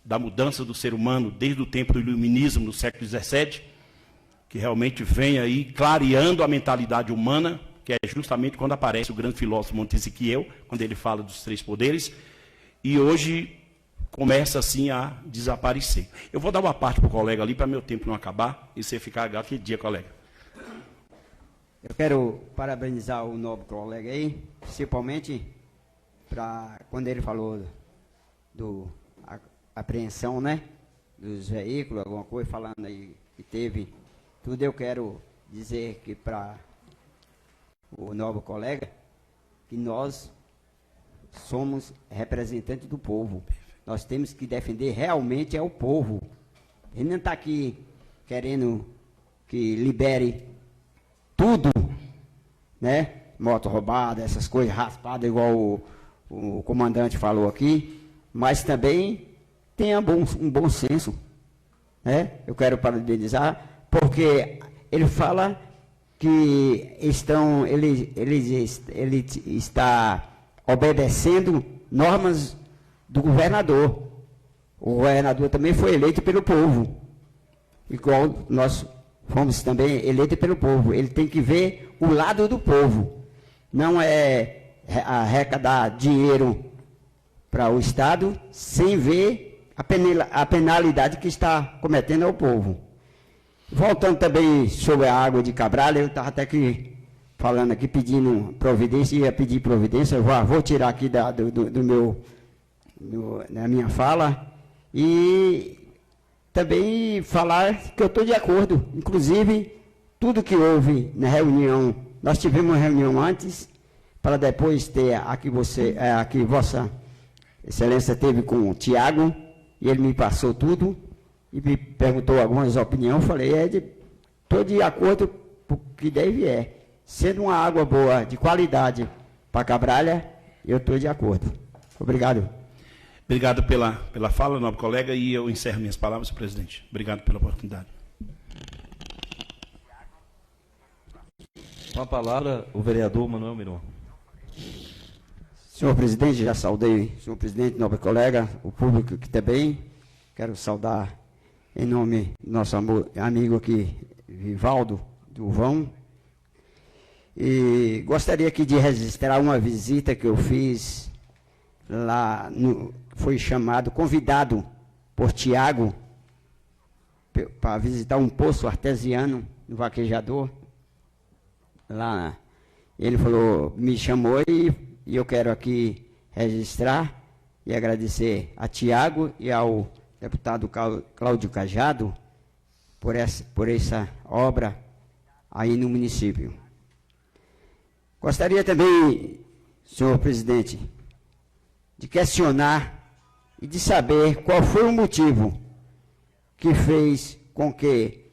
da mudança do ser humano desde o tempo do iluminismo, no século XVII, que realmente vem aí clareando a mentalidade humana, que é justamente quando aparece o grande filósofo Montesquieu, quando ele fala dos 3 poderes, e hoje começa assim a desaparecer. Eu vou dar uma parte para o colega ali, para meu tempo não acabar, e você ficar aquele dia, colega. Eu quero parabenizar o nobre colega aí, principalmente para quando ele falou do apreensão, né, dos veículos, alguma coisa, falando aí que teve tudo. Eu quero dizer que para o nobre colega, que nós somos representantes do povo. Nós temos que defender realmente o povo. Ele não está aqui querendo que libere tudo, né? Moto roubada, essas coisas raspadas, igual o comandante falou aqui, mas também tenha um bom senso, né? Eu quero parabenizar, porque ele fala que ele está obedecendo normas do governador. O governador também foi eleito pelo povo, igual nós fomos também eleitos pelo povo. Ele tem que ver o lado do povo, não é arrecadar dinheiro para o Estado sem ver a penalidade que está cometendo ao povo. Voltando também sobre a água de Cabral, eu estava até aqui falando aqui, pedindo providência, ia pedir providência, eu vou tirar aqui na minha fala, e também falar que eu estou de acordo. Inclusive, tudo que houve na reunião, nós tivemos uma reunião antes, para depois ter aqui Vossa Excelência teve com o Tiago, e ele me passou tudo, e me perguntou algumas opiniões. Eu falei, estou de acordo com o que deve Sendo uma água boa, de qualidade, para Cabralha, eu estou de acordo. Obrigado. Obrigado pela fala, nobre colega, e eu encerro minhas palavras, presidente. Obrigado pela oportunidade. Com a palavra, o vereador Manuel Miron. Senhor presidente, já saudei, senhor presidente, nobre colega, o público que também. Quero saudar em nome do nosso amigo aqui, Vivaldo Duvão. E gostaria aqui de registrar uma visita que eu fiz lá, foi chamado, convidado por Tiago, para visitar um poço artesiano no Vaquejador. Lá, ele falou, me chamou e eu quero aqui registrar e agradecer a Tiago e ao deputado Cláudio Cajado por essa obra aí no município. Gostaria também, senhor presidente, de questionar e de saber qual foi o motivo que fez com que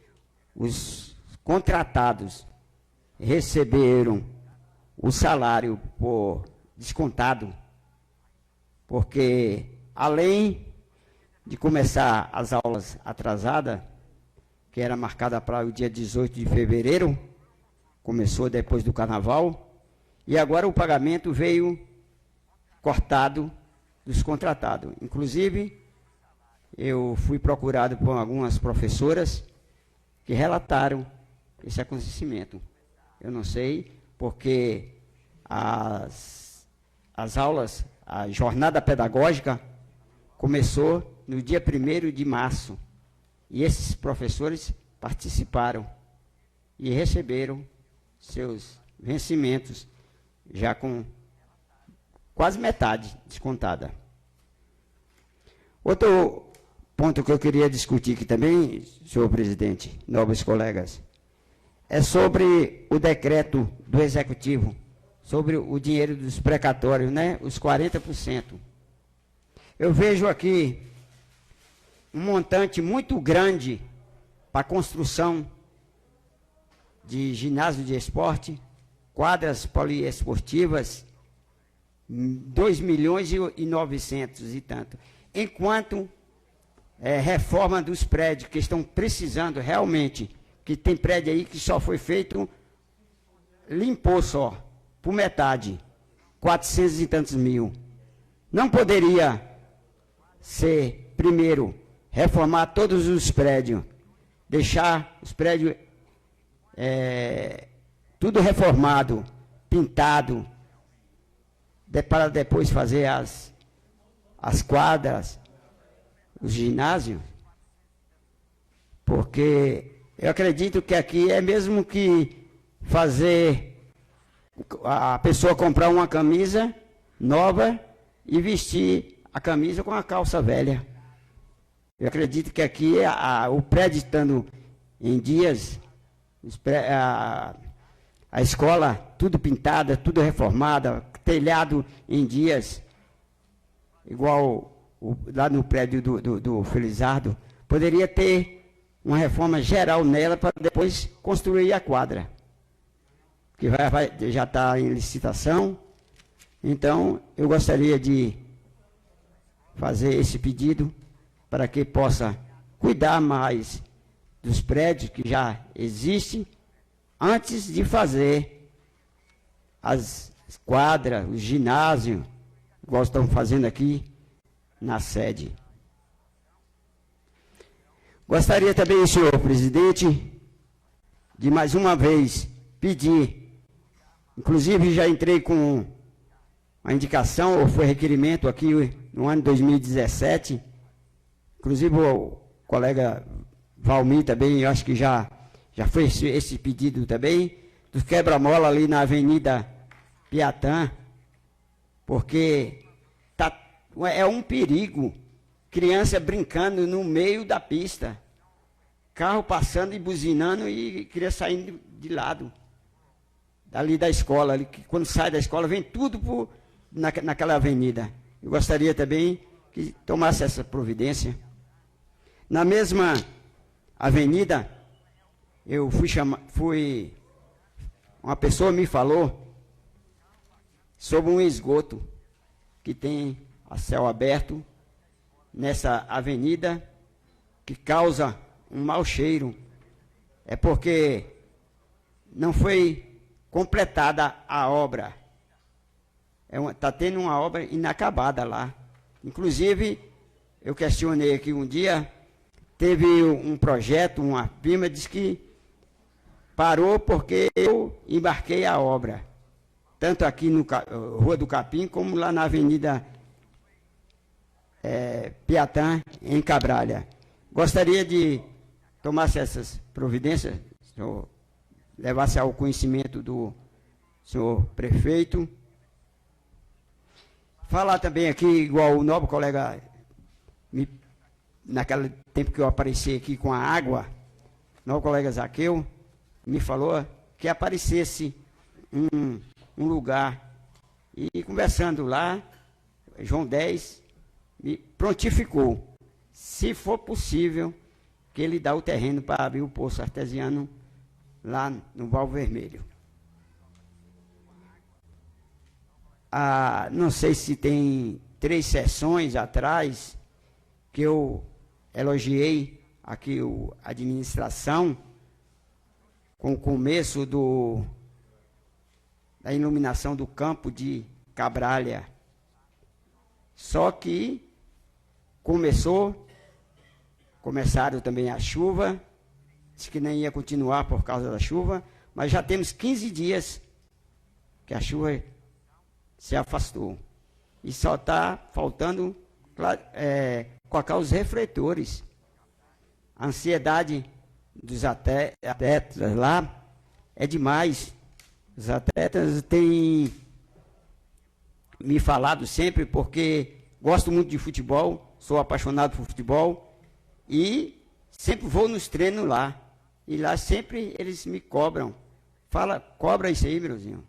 os contratados receberam o salário por descontado, porque além de começar as aulas atrasadas, que era marcada para o dia 18 de fevereiro, começou depois do carnaval, e agora o pagamento veio cortado dos contratados. Inclusive, eu fui procurado por algumas professoras que relataram esse acontecimento. Eu não sei, porque as aulas, a jornada pedagógica começou no dia 1º de março. E esses professores participaram e receberam seus vencimentos, já com quase metade descontada. Outro ponto que eu queria discutir aqui também, senhor presidente, nobres colegas, é sobre o decreto do Executivo, sobre o dinheiro dos precatórios, né, os 40%. Eu vejo aqui um montante muito grande para a construção de ginásio de esporte, quadras poliesportivas, 2.900.000 e tanto. Enquanto reforma dos prédios que estão precisando realmente, que tem prédio aí que só foi feito, limpou só, por metade, 400 e tantos mil. Não poderia ser, primeiro, reformar todos os prédios, deixar os prédios tudo reformado, pintado, para depois fazer as quadras, os ginásios, porque eu acredito que aqui é mesmo que fazer a pessoa comprar uma camisa nova e vestir a camisa com a calça velha. Eu acredito que aqui o prédio estando em dias, a escola tudo pintada, tudo reformada, telhado em dias, igual lá no prédio do Felizardo, poderia ter uma reforma geral nela para depois construir a quadra, que já está em licitação. Então, eu gostaria de fazer esse pedido para que possa cuidar mais dos prédios que já existem, antes de fazer as quadras, o ginásio, igual estão fazendo aqui na sede. Gostaria também, senhor presidente, de mais uma vez pedir, inclusive já entrei com a indicação, ou foi requerimento aqui no ano 2017, inclusive o colega Valmir também, eu acho que já fez esse pedido também, do quebra-mola ali na Avenida Piatã, porque é um perigo, criança brincando no meio da pista, carro passando e buzinando e criança saindo de lado, dali da escola, ali, que quando sai da escola vem tudo naquela avenida. Eu gostaria também que tomasse essa providência. Na mesma avenida, eu uma pessoa me falou sobre um esgoto que tem a céu aberto nessa avenida, que causa um mau cheiro. É porque não foi completada a obra. Está tendo uma obra inacabada lá. Inclusive, eu questionei aqui um dia, teve um projeto, uma firma disse que parou porque eu embarquei a obra, tanto aqui no Rua do Capim, como lá na Avenida Piatã, em Cabralha. Gostaria de tomasse essas providências, senhor, levasse ao conhecimento do senhor prefeito. Falar também aqui, igual o nobre colega, naquele tempo que eu apareci aqui com a água, o nobre colega Zaqueu me falou que aparecesse um lugar. E conversando lá, João 10 me prontificou, se for possível, que ele dá o terreno para abrir o poço artesiano lá no Val Vermelho. Não sei se tem 3 sessões atrás que eu elogiei aqui a administração com o começo da iluminação do campo de Cabralha. Só que começaram também a chuva, disse que nem ia continuar por causa da chuva, mas já temos 15 dias que a chuva se afastou. E só está faltando colocar os refletores. A ansiedade dos atletas lá é demais. Os atletas têm me falado sempre, porque gosto muito de futebol, sou apaixonado por futebol, e sempre vou nos treinos lá. E lá sempre eles me cobram. Cobra isso aí, Mirozinho.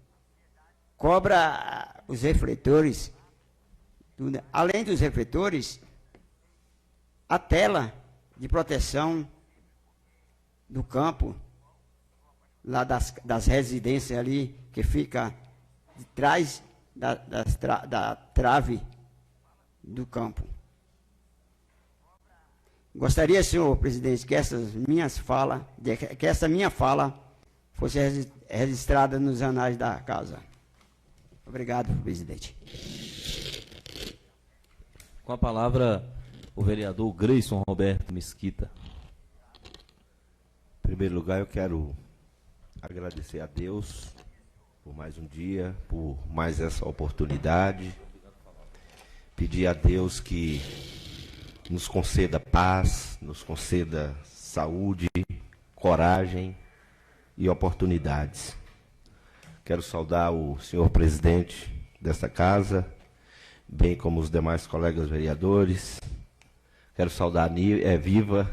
Cobra os refletores. Além dos refletores, a tela de proteção do campo, lá das residências ali, que fica de trás da trave do campo. Gostaria, senhor presidente, que essa minha fala fosse registrada nos anais da casa. Obrigado, presidente. Com a palavra, o vereador Greyson Roberto Mesquita. Em primeiro lugar, eu quero agradecer a Deus por mais um dia, por mais essa oportunidade. Pedir a Deus que nos conceda paz, nos conceda saúde, coragem e oportunidades. Quero saudar o senhor presidente desta casa, bem como os demais colegas vereadores. Quero saudar a Viva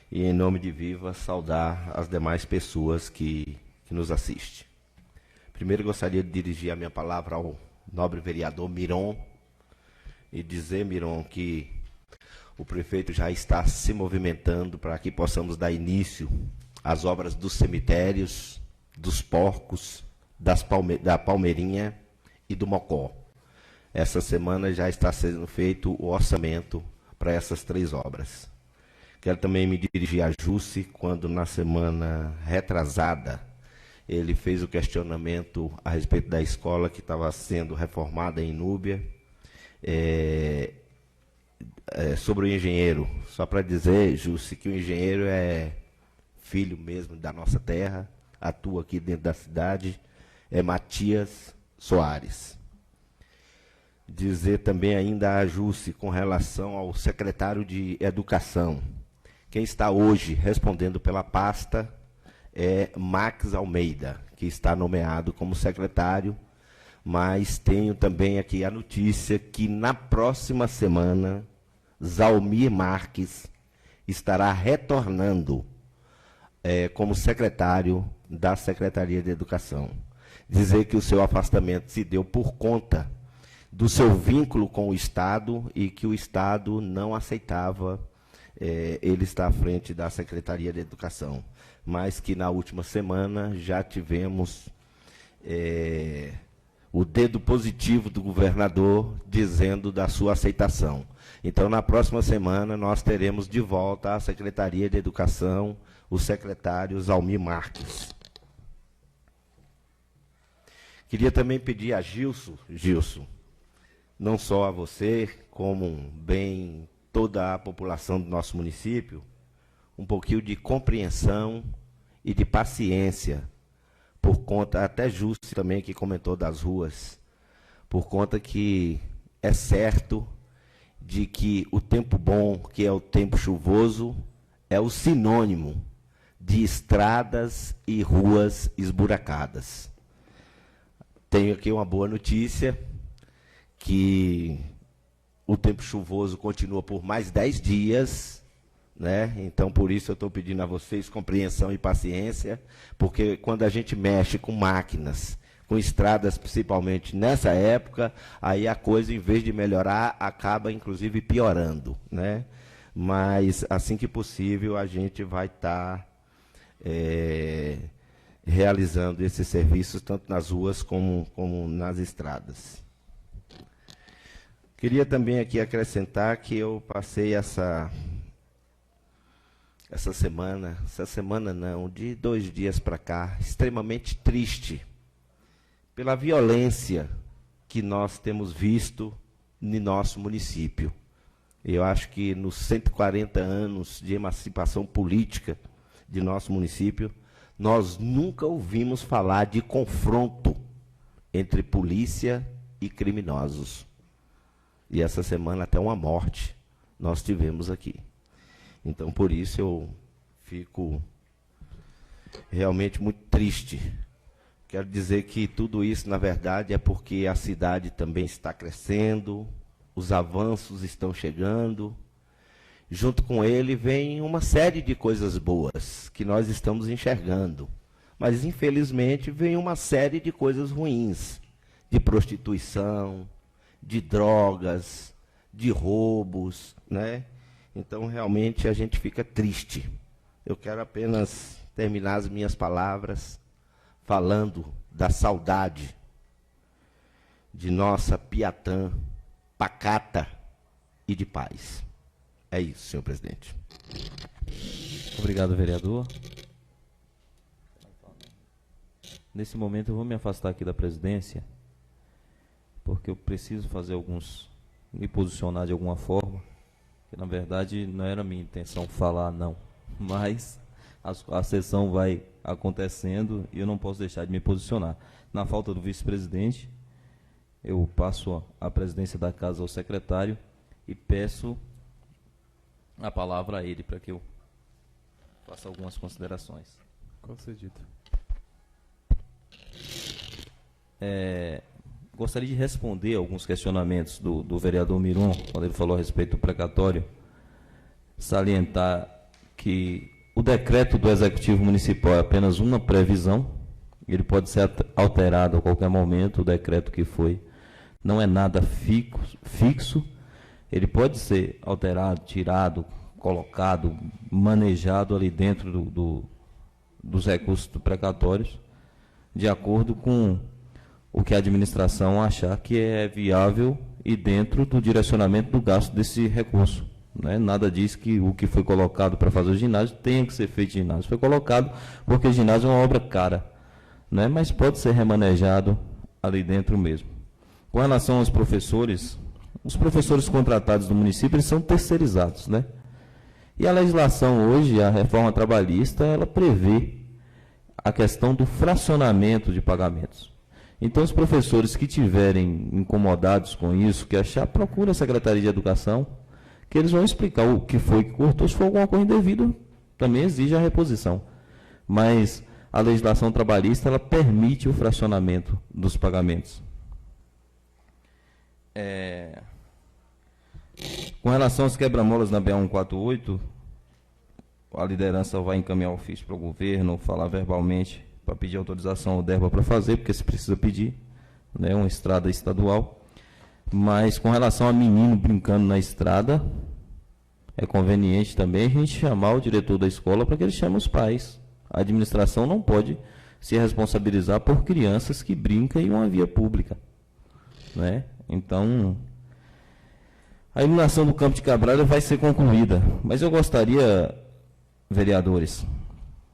e, em nome de Viva, saudar as demais pessoas que nos assistem. Primeiro, gostaria de dirigir a minha palavra ao nobre vereador Miron e dizer, Miron, que o prefeito já está se movimentando para que possamos dar início às obras dos cemitérios, dos porcos, da Palmeirinha e do Mocó. Essa semana já está sendo feito o orçamento para essas 3 obras. Quero também me dirigir a Jussi, quando na semana retrasada ele fez o questionamento a respeito da escola que estava sendo reformada em Núbia, sobre o engenheiro. Só para dizer, Jussi, que o engenheiro é filho mesmo da nossa terra, atua aqui dentro da cidade, é Matias Soares. Dizer também ainda a Jussi com relação ao secretário de Educação. Quem está hoje respondendo pela pasta é Max Almeida, que está nomeado como secretário, mas tenho também aqui a notícia que na próxima semana Zalmir Marques estará retornando como secretário da Secretaria de Educação. Dizer que o seu afastamento se deu por conta do seu vínculo com o Estado e que o Estado não aceitava ele estar à frente da Secretaria de Educação, mas que na última semana já tivemos o dedo positivo do governador dizendo da sua aceitação. Então, na próxima semana, nós teremos de volta à Secretaria de Educação o secretário Zalmir Marques. Queria também pedir a Gilson, não só a você, como bem toda a população do nosso município, um pouquinho de compreensão e de paciência, por conta, até Justo também que comentou das ruas, por conta que é certo de que o tempo bom, que é o tempo chuvoso, é o sinônimo de estradas e ruas esburacadas. Tenho aqui uma boa notícia, que o tempo chuvoso continua por mais 10 dias, né? Então, por isso eu estou pedindo a vocês compreensão e paciência, porque quando a gente mexe com máquinas, com estradas principalmente nessa época, aí a coisa, em vez de melhorar, acaba inclusive piorando, né? Mas assim que possível a gente vai estar realizando esses serviços tanto nas ruas como nas estradas. Queria também aqui acrescentar que eu passei essa semana não, de 2 dias para cá, extremamente triste pela violência que nós temos visto no nosso município. Eu acho que nos 140 anos de emancipação política de nosso município, nós nunca ouvimos falar de confronto entre polícia e criminosos. E essa semana até uma morte nós tivemos aqui. Então, por isso, eu fico realmente muito triste. Quero dizer que tudo isso, na verdade, é porque a cidade também está crescendo, os avanços estão chegando. Junto com ele vem uma série de coisas boas que nós estamos enxergando. Mas, infelizmente, vem uma série de coisas ruins, de prostituição, de drogas, de roubos, né? Então, realmente, a gente fica triste. Eu quero apenas terminar as minhas palavras falando da saudade de nossa Piatã pacata e de paz. É isso, senhor presidente. Obrigado, vereador. Nesse momento, eu vou me afastar aqui da presidência, porque eu preciso me posicionar de alguma forma, que na verdade não era minha intenção falar não, mas a sessão vai acontecendo e eu não posso deixar de me posicionar. Na falta do vice-presidente, eu passo a presidência da casa ao secretário e peço a palavra a ele para que eu faça algumas considerações. Concedido. Gostaria de responder alguns questionamentos do vereador Miron, quando ele falou a respeito do precatório, salientar que o decreto do Executivo Municipal é apenas uma previsão, ele pode ser alterado a qualquer momento, o decreto que foi, não é nada fixo, ele pode ser alterado, tirado, colocado, manejado ali dentro dos recursos do precatórios, de acordo com o que a administração achar que é viável e dentro do direcionamento do gasto desse recurso. Né? Nada diz que o que foi colocado para fazer o ginásio tenha que ser feito ginásio. Foi colocado porque o ginásio é uma obra cara, né? Mas pode ser remanejado ali dentro mesmo. Com relação aos professores, os professores contratados do município eles são terceirizados, né? E a legislação hoje, a reforma trabalhista, ela prevê a questão do fracionamento de pagamentos. Então, os professores que tiverem incomodados com isso, que achar, procura a Secretaria de Educação, que eles vão explicar o que foi que cortou. Se for alguma coisa indevida, também exige a reposição. Mas a legislação trabalhista, ela permite o fracionamento dos pagamentos. Com relação aos quebra-molas na BA-148, a liderança vai encaminhar o ofício para o governo, falar verbalmente, para pedir autorização ao DERBA para fazer, porque se precisa pedir, né, uma estrada estadual. Mas com relação a menino brincando na estrada, é conveniente também a gente chamar o diretor da escola para que ele chame os pais. A administração não pode se responsabilizar por crianças que brincam em uma via pública, né? Então, a iluminação do Campo de Cabralha vai ser concluída, mas eu gostaria, vereadores,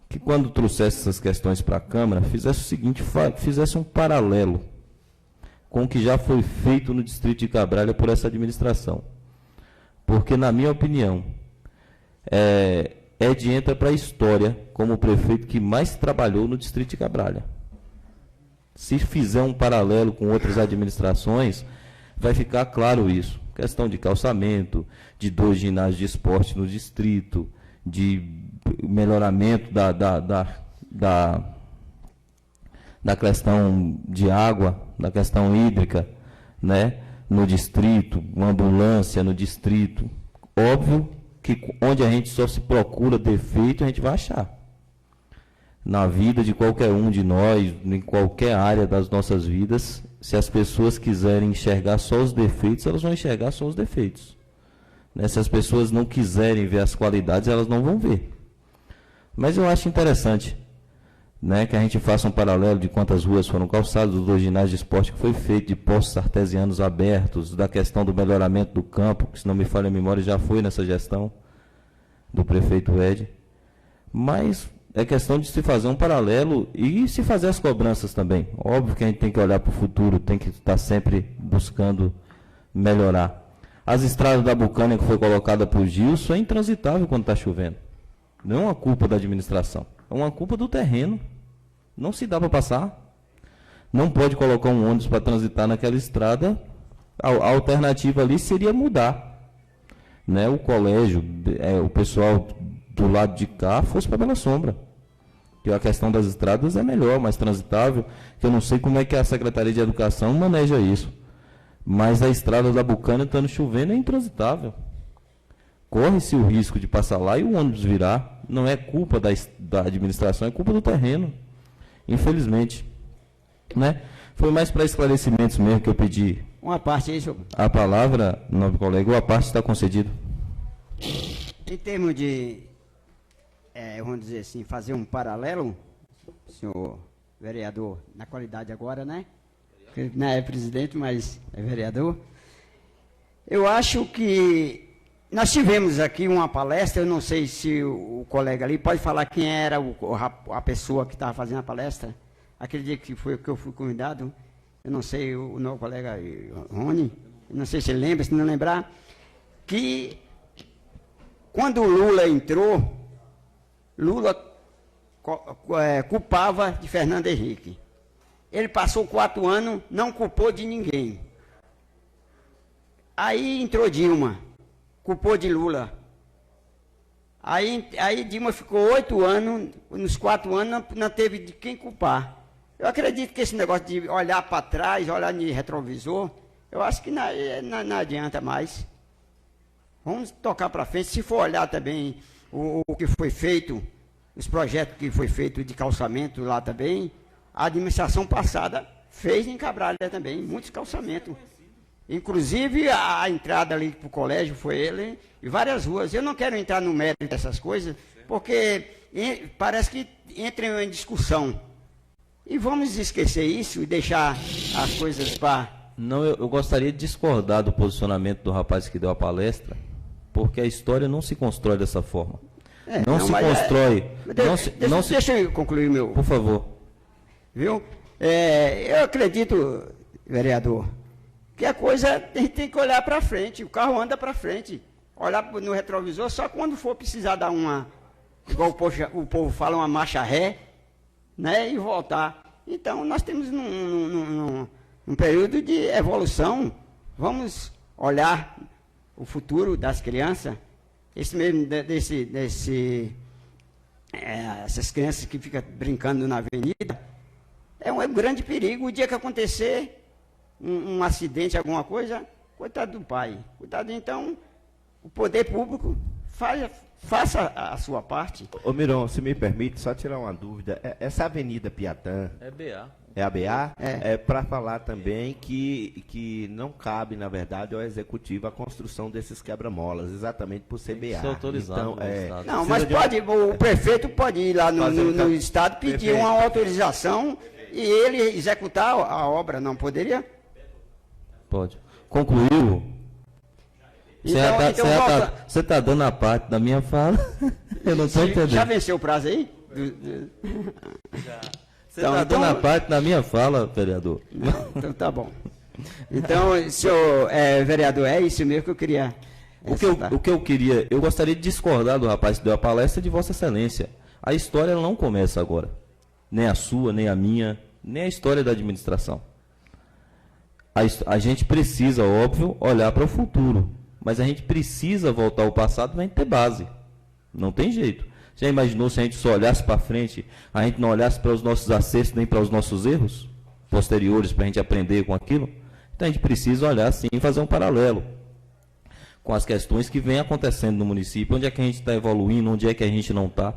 que quando trouxesse essas questões para a Câmara, fizesse o seguinte, fizesse um paralelo com o que já foi feito no Distrito de Cabralha por essa administração. Porque, na minha opinião, Ed entra para a história como o prefeito que mais trabalhou no Distrito de Cabralha. Se fizer um paralelo com outras administrações, vai ficar claro isso. Questão de calçamento, de 2 ginásios de esporte no distrito, de melhoramento da questão de água, da questão hídrica, né, no distrito, uma ambulância no distrito. Óbvio que onde a gente só se procura defeito, a gente vai achar. Na vida de qualquer um de nós, em qualquer área das nossas vidas, se as pessoas quiserem enxergar só os defeitos, elas vão enxergar só os defeitos. Né? Se as pessoas não quiserem ver as qualidades, elas não vão ver. Mas eu acho interessante, né, que a gente faça um paralelo de quantas ruas foram calçadas, dos 2 ginásios de esporte que foi feito, de postos artesianos abertos, da questão do melhoramento do campo, que se não me falha a memória já foi nessa gestão do prefeito Ed. Mas é questão de se fazer um paralelo e se fazer as cobranças também. Óbvio que a gente tem que olhar para o futuro, tem que estar sempre buscando melhorar. As estradas da Bucânia que foi colocada por Gilson é intransitável quando está chovendo. Não é uma culpa da administração, é uma culpa do terreno. Não se dá para passar. Não pode colocar um ônibus para transitar naquela estrada. A alternativa ali seria mudar, né, o colégio, o pessoal do lado de cá fosse para Bela Sombra. Que a questão das estradas é melhor, mais transitável, que eu não sei como é que a Secretaria de Educação maneja isso. Mas a estrada da Bucânia, estando chovendo, é intransitável. Corre-se o risco de passar lá e o ônibus virar. Não é culpa da administração, é culpa do terreno. Infelizmente. Né? Foi mais para esclarecimentos mesmo que eu pedi. Uma parte aí, senhor. A palavra, nobre colega, ou a parte está concedida. Em termos de, vamos dizer assim, fazer um paralelo, senhor vereador, na qualidade agora, né? Porque não é presidente, mas é vereador. Eu acho que nós tivemos aqui uma palestra, eu não sei se o colega ali pode falar quem era a pessoa que estava fazendo a palestra, aquele dia que eu fui convidado, eu não sei, o meu colega Rony, não sei se ele lembra, se não lembrar, que quando o Lula entrou, Lula culpava de Fernando Henrique. Ele passou 4 anos, não culpou de ninguém. Aí entrou Dilma, culpou de Lula. Aí Dilma ficou 8 anos, nos 4 anos não teve de quem culpar. Eu acredito que esse negócio de olhar para trás, olhar de retrovisor, eu acho que não adianta mais. Vamos tocar para frente. Se for olhar também o que foi feito, os projetos que foi feito de calçamento lá também, a administração passada fez em Cabralha também, muitos calçamentos. Inclusive, a entrada ali para o colégio foi ele, e várias ruas. Eu não quero entrar no mérito dessas coisas, porque parece que entra em discussão. E vamos esquecer isso e deixar as coisas para... Não, eu gostaria de discordar do posicionamento do rapaz que deu a palestra, porque a história não se constrói dessa forma. Constrói... Deixa eu concluir meu... Por favor. Viu? Eu acredito, vereador, que a coisa tem que olhar para frente, o carro anda para frente. Olhar no retrovisor só quando for precisar dar uma, igual o povo fala, uma marcha ré, né, e voltar. Então, nós temos um período de evolução. Vamos olhar o futuro das crianças, essas crianças que ficam brincando na avenida, é um grande perigo. O dia que acontecer um acidente, alguma coisa, coitado do pai. Coitado, então, o poder público faça a sua parte. Ô Miron, se me permite, só tirar uma dúvida. Essa Avenida Piatã... É BA. É a BA? É para falar também que não cabe, na verdade, ao Executivo a construção desses quebra-molas, exatamente por ser BA. Isso é autorizado então, não, mas o prefeito pode ir lá no Estado pedir uma autorização e ele executar a obra, não poderia? Pode. Concluiu? Você está dando a parte da minha fala? Eu não estou entendendo. Já venceu o prazo aí? Você está dando a parte da minha fala, vereador? Não, então tá bom. Então, senhor vereador, é isso mesmo que eu queria... O que eu queria... Eu gostaria de discordar do rapaz que deu a palestra de Vossa Excelência. A história ela não começa agora. Nem a sua, nem a minha, nem a história da administração. a gente precisa, óbvio, olhar para o futuro, mas a gente precisa voltar ao passado para a gente ter base. Não tem jeito. Já imaginou se a gente só olhasse para frente, a gente não olhasse para os nossos acertos nem para os nossos erros posteriores para a gente aprender com aquilo? Então a gente precisa olhar sim e fazer um paralelo com as questões que vêm acontecendo no município, onde é que a gente está evoluindo, onde é que a gente não está.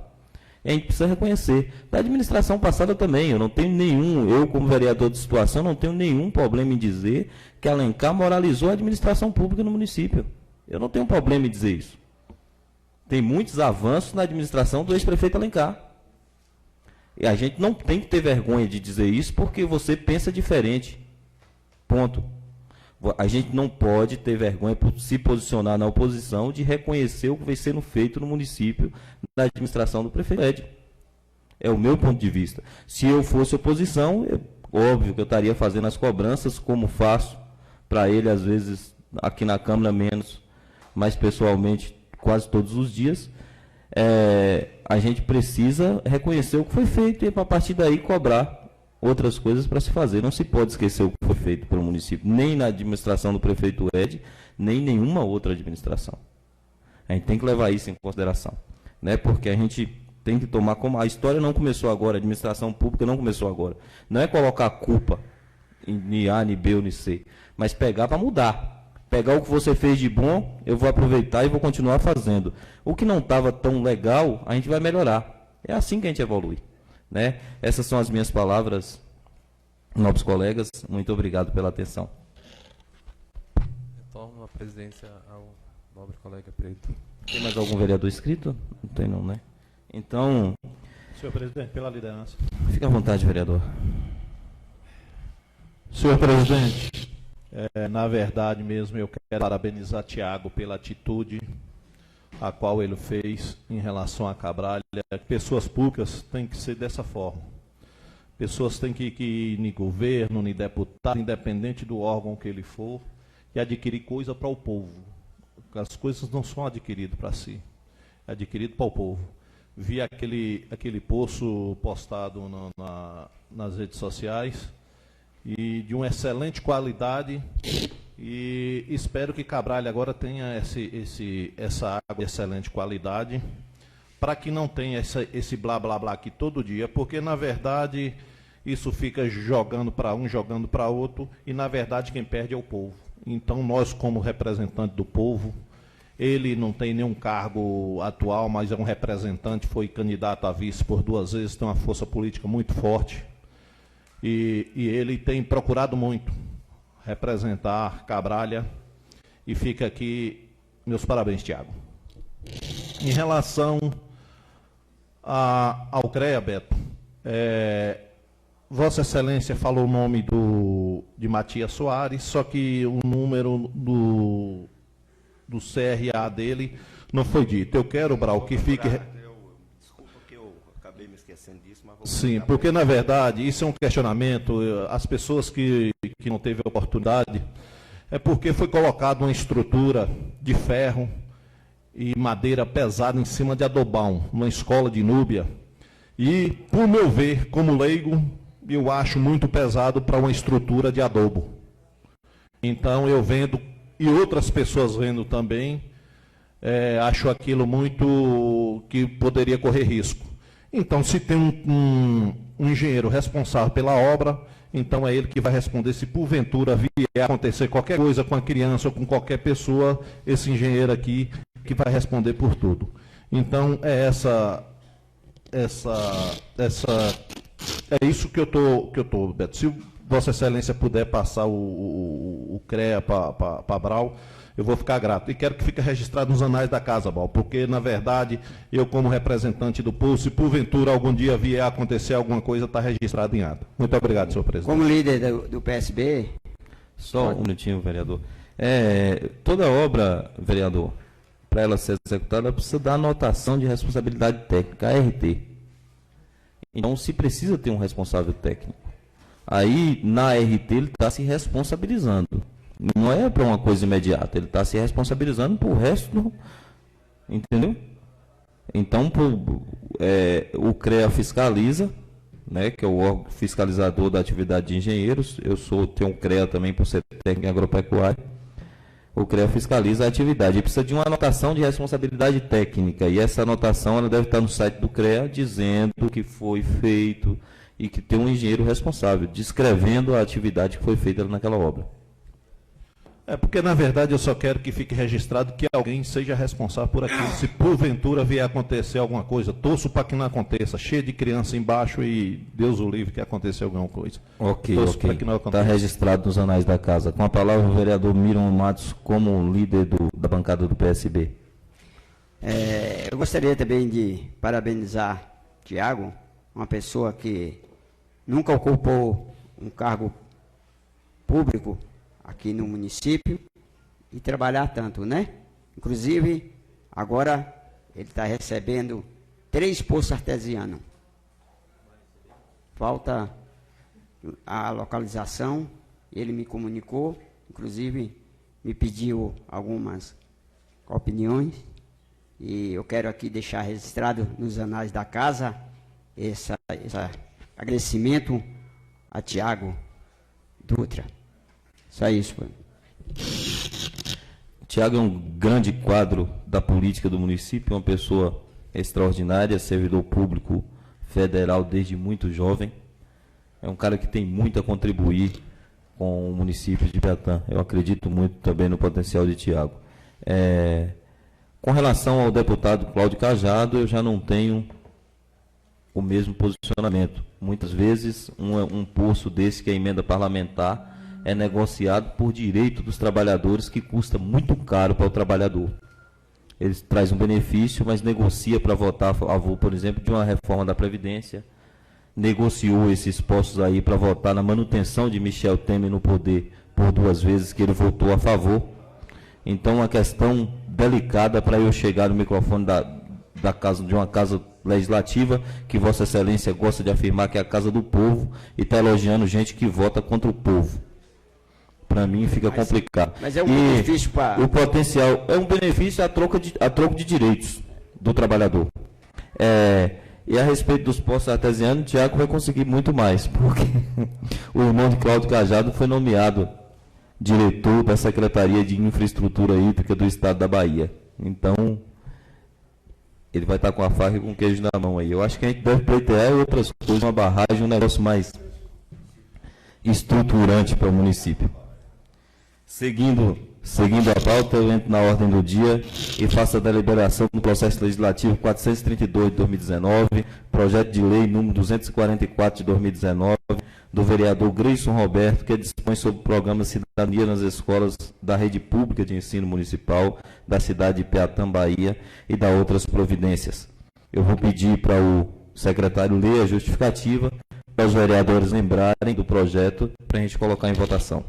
E a gente precisa reconhecer. Da administração passada também, eu não tenho nenhum, eu como vereador de situação, não tenho nenhum problema em dizer que Alencar moralizou a administração pública no município. Eu não tenho problema em dizer isso. Tem muitos avanços na administração do ex-prefeito Alencar. E a gente não tem que ter vergonha de dizer isso porque você pensa diferente. Ponto. A gente não pode ter vergonha por se posicionar na oposição de reconhecer o que vem sendo feito no município da administração do prefeito Ed. É o meu ponto de vista. Se eu fosse oposição, óbvio que eu estaria fazendo as cobranças, como faço para ele, às vezes, aqui na Câmara menos, mas pessoalmente quase todos os dias. A gente precisa reconhecer o que foi feito e, a partir daí, cobrar outras coisas para se fazer. Não se pode esquecer o que foi feito pelo município, nem na administração do prefeito Ed, nem nenhuma outra administração. A gente tem que levar isso em consideração, né? Porque a gente tem que tomar como... A história não começou agora, a administração pública não começou agora. Não é colocar a culpa em A, em B ou em C, mas pegar para mudar. Pegar o que você fez de bom, eu vou aproveitar e vou continuar fazendo. O que não estava tão legal, a gente vai melhorar. É assim que a gente evolui, né? Essas são as minhas palavras, nobres colegas. Muito obrigado pela atenção. Retorno a presidência ao nobre colega Preto. Tem mais algum vereador inscrito? Não tem não, né? Então... Senhor presidente, pela liderança. Fique à vontade, vereador. Senhor presidente, na verdade mesmo eu quero parabenizar Tiago pela atitude a qual ele fez em relação a Cabralha. Pessoas públicas têm que ser dessa forma. Pessoas têm que ir no governo, no deputado, independente do órgão que ele for, e adquirir coisa para o povo. As coisas não são adquiridas para si, é adquirido para o povo. Vi aquele poço postado nas redes sociais, e de uma excelente qualidade, e espero que Cabralha agora tenha essa água de excelente qualidade, para que não tenha esse blá blá blá aqui todo dia, porque na verdade isso fica jogando para um, jogando para outro, e na verdade quem perde é o povo. Então nós, como representante do povo, ele não tem nenhum cargo atual, mas é um representante, foi candidato a vice por 2 vezes, tem uma força política muito forte, e ele tem procurado muito representar Cabralha, e fica aqui meus parabéns, Tiago. Em relação ao CREA, Beto, Vossa Excelência falou o nome de Matias Soares, só que o número do CRA dele não foi dito. Eu quero, Brau, que fique... Desculpa que eu acabei me esquecendo disso, mas... Sim, porque na verdade isso é um questionamento. As pessoas que não teve oportunidade, é porque foi colocada uma estrutura de ferro e madeira pesada em cima de adobão, numa escola de Núbia. E, por meu ver, como leigo, eu acho muito pesado para uma estrutura de adobo. Então eu vendo, e outras pessoas vendo também, acho aquilo muito que poderia correr risco. Então, se tem um engenheiro responsável pela obra, então é ele que vai responder se porventura vier acontecer qualquer coisa com a criança ou com qualquer pessoa, esse engenheiro aqui que vai responder por tudo. Então, é isso que eu tô, Beto. Se Vossa Excelência puder passar o CREA para Brau, eu vou ficar grato. E quero que fique registrado nos anais da casa, Brau, porque, na verdade, eu, como representante do povo, se porventura algum dia vier a acontecer alguma coisa, está registrado em ata. Muito obrigado, senhor presidente. Como líder do PSB... Só um minutinho, vereador. Toda obra, vereador, para ela ser executada, ela precisa dar anotação de responsabilidade técnica, ART. Então, se precisa ter um responsável técnico. Aí, na ART, ele está se responsabilizando. Não é para uma coisa imediata, ele está se responsabilizando por o resto, entendeu? Então, o CREA fiscaliza, né, que é o órgão fiscalizador da atividade de engenheiros. Eu tenho um CREA também por ser técnico em agropecuária. O CREA fiscaliza a atividade. E precisa de uma anotação de responsabilidade técnica. E essa anotação ela deve estar no site do CREA dizendo o que foi feito e que tem um engenheiro responsável, descrevendo a atividade que foi feita naquela obra. Porque, na verdade, eu só quero que fique registrado que alguém seja responsável por aquilo. Se porventura vier acontecer alguma coisa, torço para que não aconteça. Cheio de criança embaixo e Deus o livre que aconteça alguma coisa. Ok. Está registrado nos anais da casa. Com a palavra o vereador Miron Matos como líder da bancada do PSB. Eu gostaria também de parabenizar Tiago, uma pessoa que nunca ocupou um cargo público aqui no município e trabalhar tanto, né? Inclusive, agora ele está recebendo 3 poços artesianos. Falta a localização, ele me comunicou, inclusive me pediu algumas opiniões e eu quero aqui deixar registrado nos anais da casa esse agradecimento a Tiago Dutra. Só isso, pô. Tiago é um grande quadro da política do município, uma pessoa extraordinária, servidor público federal desde muito jovem. É um cara que tem muito a contribuir com o município de Piatã. Eu acredito muito também no potencial de Tiago. Com relação ao deputado Cláudio Cajado, eu já não tenho o mesmo posicionamento. Muitas vezes, um posto desse, que é a emenda parlamentar, é negociado por direito dos trabalhadores, que custa muito caro para o trabalhador. Ele traz um benefício, mas negocia para votar a favor, por exemplo, de uma reforma da Previdência. Negociou esses postos aí para votar na manutenção de Michel Temer no poder por 2 vezes, que ele votou a favor. Então, uma questão delicada para eu chegar no microfone da casa, de uma casa legislativa, que Vossa Excelência gosta de afirmar que é a casa do povo, e está elogiando gente que vota contra o povo. Para mim fica complicado. Mas é um benefício para... O potencial é um benefício a troco de direitos do trabalhador. E a respeito dos postos artesianos, o Tiago vai conseguir muito mais, porque o irmão de Cláudio Cajado foi nomeado diretor da Secretaria de Infraestrutura Hídrica do Estado da Bahia. Então, ele vai estar com a faca e com o queijo na mão aí. Eu acho que a gente deve pleitear outras coisas, uma barragem, um negócio mais estruturante para o município. Seguindo a pauta, eu entro na ordem do dia e faço a deliberação do processo legislativo 432 de 2019, projeto de lei número 244 de 2019, do vereador Grayson Roberto, que dispõe sobre o programa Cidadania nas escolas da rede pública de ensino municipal da cidade de Piatã, Bahia, e da outras providências. Eu vou pedir para o secretário ler a justificativa, para os vereadores lembrarem do projeto, para a gente colocar em votação.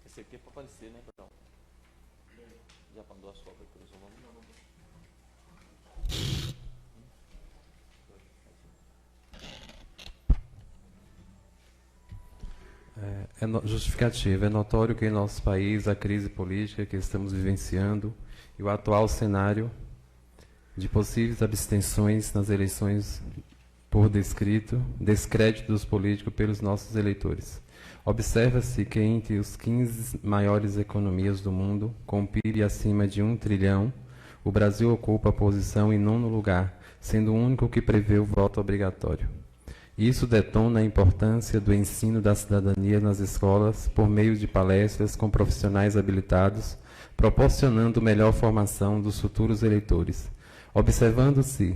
Esse aqui é para aparecer, né, Pedro? Já mandou a sobra por isso, Justificativa. É notório que em nosso país a crise política que estamos vivenciando e o atual cenário de possíveis abstenções nas eleições por descrédito dos políticos pelos nossos eleitores. Observa-se que entre os 15 maiores economias do mundo, com PIB acima de 1 trilhão, o Brasil ocupa a posição em 9º lugar, sendo o único que prevê o voto obrigatório. Isso detona a importância do ensino da cidadania nas escolas por meio de palestras com profissionais habilitados, proporcionando melhor formação dos futuros eleitores. Observando-se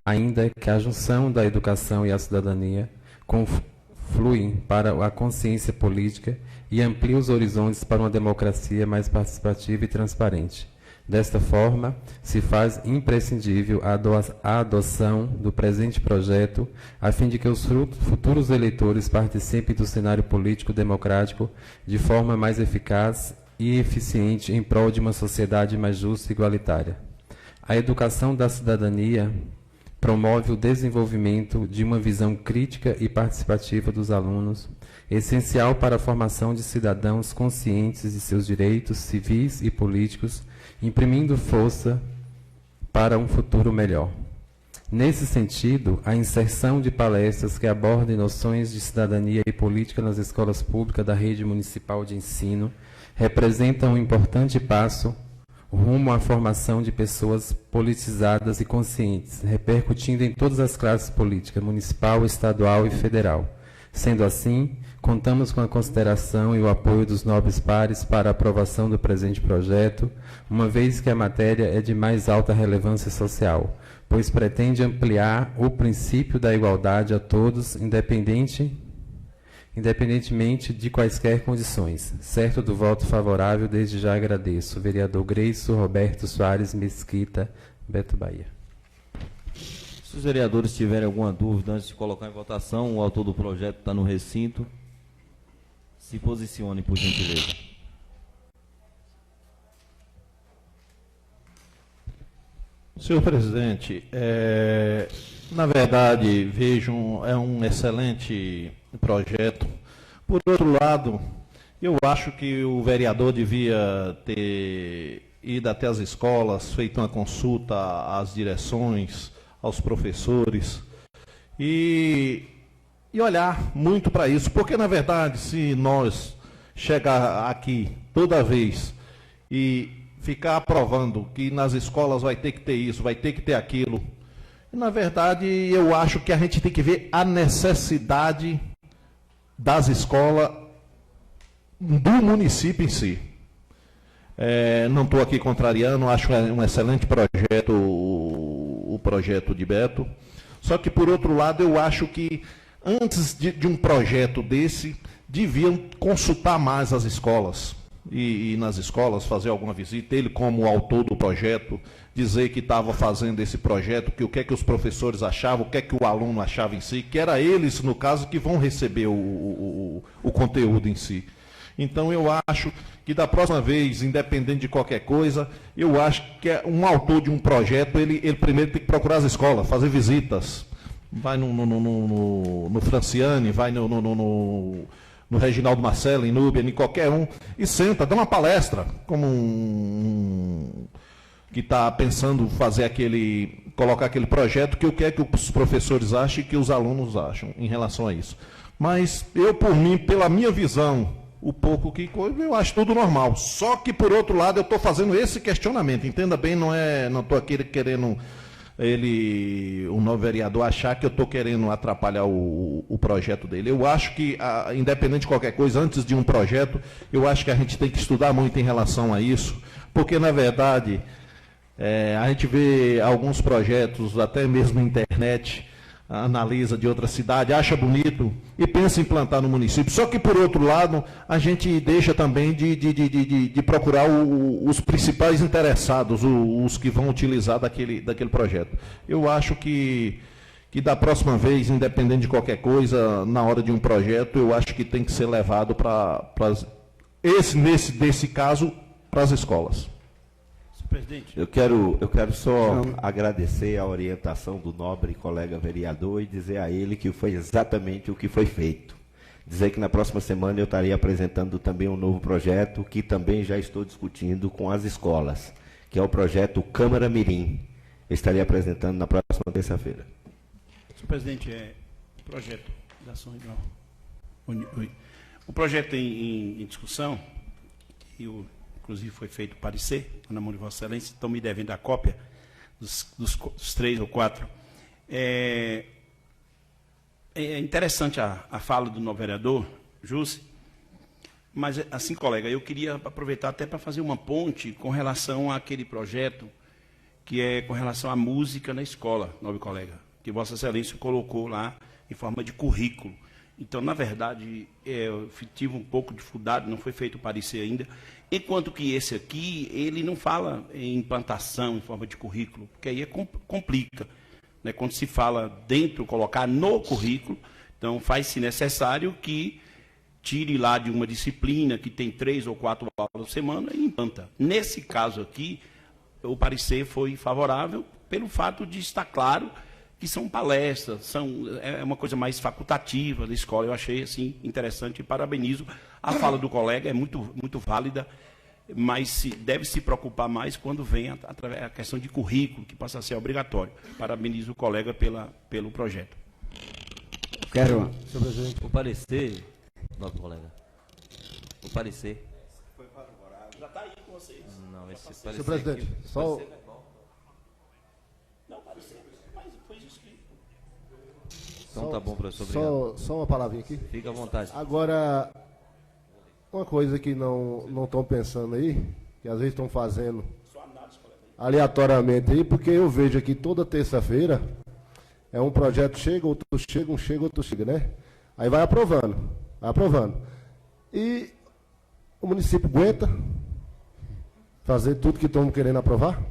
ainda que a junção da educação e a cidadania confluem para a consciência política e amplia os horizontes para uma democracia mais participativa e transparente. Desta forma, se faz imprescindível a adoção do presente projeto, a fim de que os futuros eleitores participem do cenário político democrático de forma mais eficaz e eficiente em prol de uma sociedade mais justa e igualitária. A educação da cidadania promove o desenvolvimento de uma visão crítica e participativa dos alunos, essencial para a formação de cidadãos conscientes de seus direitos civis e políticos, imprimindo força para um futuro melhor. Nesse sentido, a inserção de palestras que abordem noções de cidadania e política nas escolas públicas da rede municipal de ensino representa um importante passo rumo à formação de pessoas politizadas e conscientes, repercutindo em todas as classes políticas, municipal, estadual e federal. Sendo assim, contamos com a consideração e o apoio dos nobres pares para a aprovação do presente projeto, uma vez que a matéria é de mais alta relevância social, pois pretende ampliar o princípio da igualdade a todos, independentemente de quaisquer condições. Certo do voto favorável, desde já agradeço. Vereador Greiso Roberto Soares Mesquita, Beto Bahia. Se os vereadores tiverem alguma dúvida antes de colocar em votação, o autor do projeto está no recinto. Se posicione, por gentileza. Senhor presidente, na verdade, vejo é um excelente projeto. Por outro lado, eu acho que o vereador devia ter ido até as escolas, feito uma consulta às direções, aos professores, e olhar muito para isso, porque, na verdade, se nós chegar aqui toda vez e ficar aprovando que nas escolas vai ter que ter isso, vai ter que ter aquilo, na verdade, eu acho que a gente tem que ver a necessidade das escolas do município em si. Não estou aqui contrariando, acho um excelente projeto, o projeto de Beto. Só que, por outro lado, eu acho que, antes de um projeto desse, deviam consultar mais as escolas. E nas escolas fazer alguma visita, ele como autor do projeto, dizer que estava fazendo esse projeto, que o que é que os professores achavam, o que é que o aluno achava em si, que era eles, no caso, que vão receber o conteúdo em si. Então, eu acho que da próxima vez, independente de qualquer coisa, eu acho que um autor de um projeto, ele primeiro tem que procurar as escolas, fazer visitas. Vai no Franciane, vai no Reginaldo Marcelo, em Núbia, em qualquer um, e senta, dá uma palestra, como que está pensando fazer colocar aquele projeto, que o que é que os professores acham e que os alunos acham em relação a isso. Mas eu, por mim, pela minha visão, o pouco que eu acho tudo normal. Só que, por outro lado, eu estou fazendo esse questionamento. Entenda bem, não estou aqui querendo o novo vereador achar que eu estou querendo atrapalhar o projeto dele. Eu acho que, independente de qualquer coisa, antes de um projeto, eu acho que a gente tem que estudar muito em relação a isso, porque, na verdade, a gente vê alguns projetos, até mesmo na internet, analisa de outra cidade, acha bonito e pensa em implantar no município. Só que, por outro lado, a gente deixa também de procurar os principais interessados, os que vão utilizar daquele projeto. Eu acho que da próxima vez, independente de qualquer coisa, na hora de um projeto, eu acho que tem que ser levado nesse caso, para as escolas. Presidente, eu quero só agradecer a orientação do nobre colega vereador e dizer a ele que foi exatamente o que foi feito. Dizer que na próxima semana eu estaria apresentando também um novo projeto que também já estou discutindo com as escolas, que é o projeto Câmara Mirim. Eu estaria apresentando na próxima terça-feira. Senhor presidente, projeto da ação o projeto em discussão, que inclusive foi feito parecer, na mão de Vossa Excelência, estão me devendo a cópia dos 3 ou 4. É interessante a fala do novo vereador, Jussi, mas, assim, colega, eu queria aproveitar até para fazer uma ponte com relação àquele projeto que é com relação à música na escola, nobre colega, que Vossa Excelência colocou lá em forma de currículo. Então, na verdade, eu tive um pouco de dificuldade, não foi feito o parecer ainda, enquanto que esse aqui, ele não fala em implantação, em forma de currículo, porque aí complica. Né? Quando se fala dentro, colocar no currículo, então faz-se necessário que tire lá de uma disciplina que tem 3 ou 4 aulas por semana e implanta. Nesse caso aqui, o parecer foi favorável pelo fato de estar claro que são palestras, é uma coisa mais facultativa da escola. Eu achei assim interessante e parabenizo. A fala do colega é muito, muito válida, mas deve se preocupar mais quando vem a questão de currículo, que passa a ser obrigatório. Parabenizo o colega pelo projeto. Quero. O parecer, nosso colega. O parecer. Já está aí com vocês. Não, esse parecer. Senhor presidente, aqui, só. parecer é bom. Não, parecer, mas foi isso que... Então tá bom, professor. Obrigado. Só uma palavrinha aqui. Fica à vontade. Agora, uma coisa que não estão pensando aí, que às vezes estão fazendo aleatoriamente aí, porque eu vejo aqui toda terça-feira, é um projeto, chega, outro chega, um chega, outro chega, né? Aí vai aprovando, vai aprovando. E o município aguenta fazer tudo que estão querendo aprovar?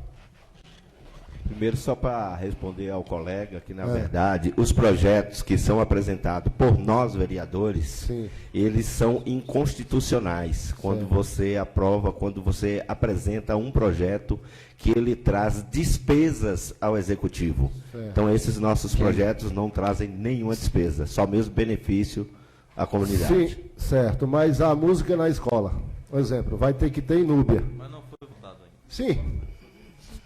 Primeiro, só para responder ao colega, que na verdade, os projetos que são apresentados por nós, vereadores, Sim. eles são inconstitucionais. Quando você aprova, quando você apresenta um projeto que ele traz despesas ao executivo. Certo. Então, esses nossos projetos não trazem nenhuma despesa, só mesmo benefício à comunidade. Sim, certo, mas a música na escola, por exemplo, vai ter que ter Inúbia. Mas não foi votado ainda. Sim.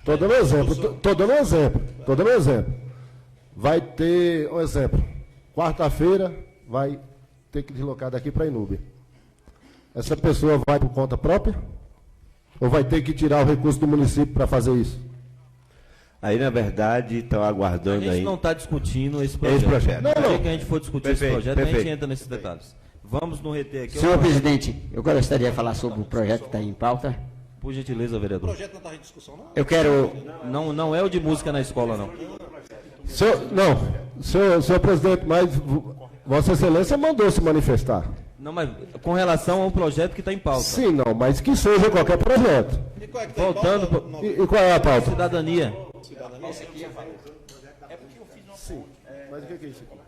Estou dando um exemplo. Vai ter, um exemplo, quarta-feira vai ter que deslocar daqui para Inúbia. Essa pessoa vai por conta própria? Ou vai ter que tirar o recurso do município para fazer isso? Aí, na verdade, estão A aguardando gente aí. não está discutindo esse projeto. Esse projeto. No Não. dia que a gente for discutir esse Perfeito, projeto, a gente perfeito. entra nesses detalhes. Vamos no reter aqui. Senhor presidente, eu gostaria de falar sobre o projeto que está em pauta. Por gentileza, vereador. O projeto não está em discussão, não? Eu quero. Não é o de música na escola, não. Senhor presidente, mas Vossa Excelência mandou se manifestar. Não, mas com relação ao projeto que está em pauta. Sim, não, mas que seja qualquer projeto. E qual é que tem Voltando pauta? pro- E qual é a pauta? Cidadania. Mas o que é isso aqui?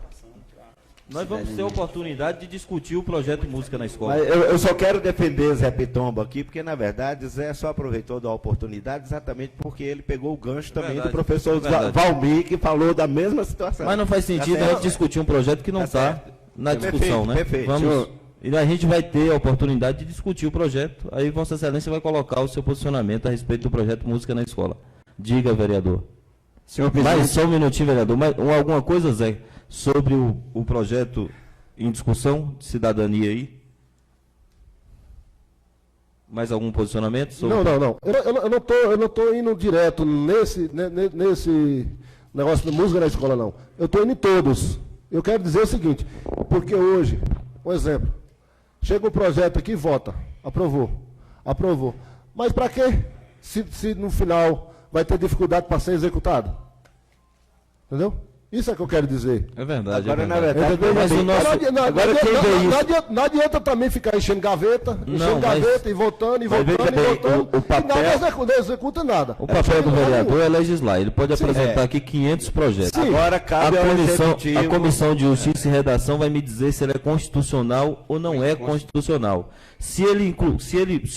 Nós vamos ter a oportunidade de discutir o projeto Música na Escola. Mas eu só quero defender Zé Pitombo aqui, porque, na verdade, Zé só aproveitou da oportunidade exatamente porque ele pegou o gancho também Verdade, do professor verdade. Valmir, que falou da mesma situação. Mas não faz sentido Tá a gente certo? discutir um projeto que não Tá está certo. na Perfeito, discussão, né? perfeito. Vamos, Senhor- e a gente vai ter a oportunidade de discutir o projeto. Aí Vossa Excelência vai colocar o seu posicionamento a respeito do projeto Música na Escola. Diga, vereador. Senhor Mais presidente, só um minutinho, vereador. Alguma coisa, Zé, sobre o projeto em discussão de cidadania aí? Mais algum posicionamento? Sobre... Não. Eu não tô indo direto nesse negócio de música na escola, não. Eu estou indo em todos. Eu quero dizer o seguinte, porque hoje, um exemplo, chega um projeto aqui e vota. Aprovou. Mas para quê? Se no final vai ter dificuldade para ser executado. Entendeu? Isso é que eu quero dizer. É verdade. Agora, é na verdade. verdade, Entendeu? Mas o nosso- agora quem vê isso? Não adianta também ficar enchendo gaveta, Não, mas- e votando, Mas veja bem, o papel- e nada não executa nada. O papel do vereador é legislar. Ele pode apresentar É. aqui 500 projetos. Sim. Agora cabe ao executivo... A Comissão de Justiça e Redação vai me dizer se ele é constitucional ou não é constitucional. Se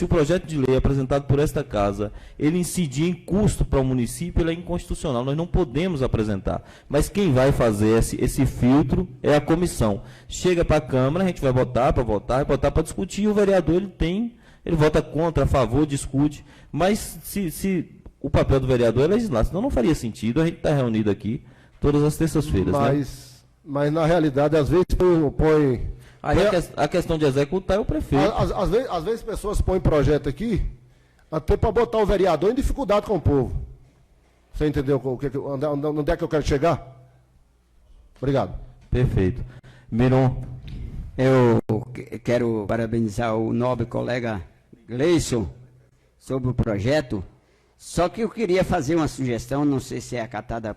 o projeto de lei apresentado por esta casa, ele incidir em custo para o município, ele é inconstitucional. Nós não podemos apresentar. Mas quem vai fazer esse filtro é a comissão. Chega para a Câmara, a gente vai votar para discutir, e o vereador ele vota contra, a favor, discute. Mas se o papel do vereador é legislar, senão não faria sentido a gente estar reunido aqui todas as terças-feiras. Né? Mas na realidade, às vezes põe... Aí a questão de executar é o prefeito. Às vezes pessoas põem projeto aqui até para botar o vereador em dificuldade com o povo. Você entendeu onde é que eu quero chegar? Obrigado. Perfeito. Miron, eu quero parabenizar o nobre colega Gleison sobre o projeto. Só que eu queria fazer uma sugestão, não sei se é acatada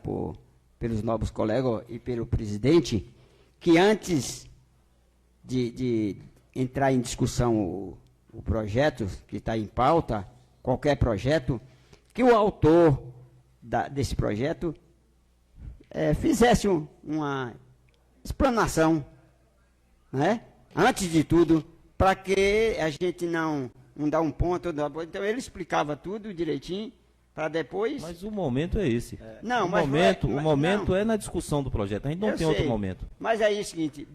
pelos nobres colegas e pelo presidente, que antes de entrar em discussão o projeto que está em pauta, qualquer projeto, que o autor desse projeto fizesse uma explanação, né? Antes de tudo, para que a gente não dá um ponto. Então ele explicava tudo direitinho, para depois... Mas o momento é esse. Não, o momento é na discussão do projeto. A gente não tem outro momento. Mas aí é o seguinte,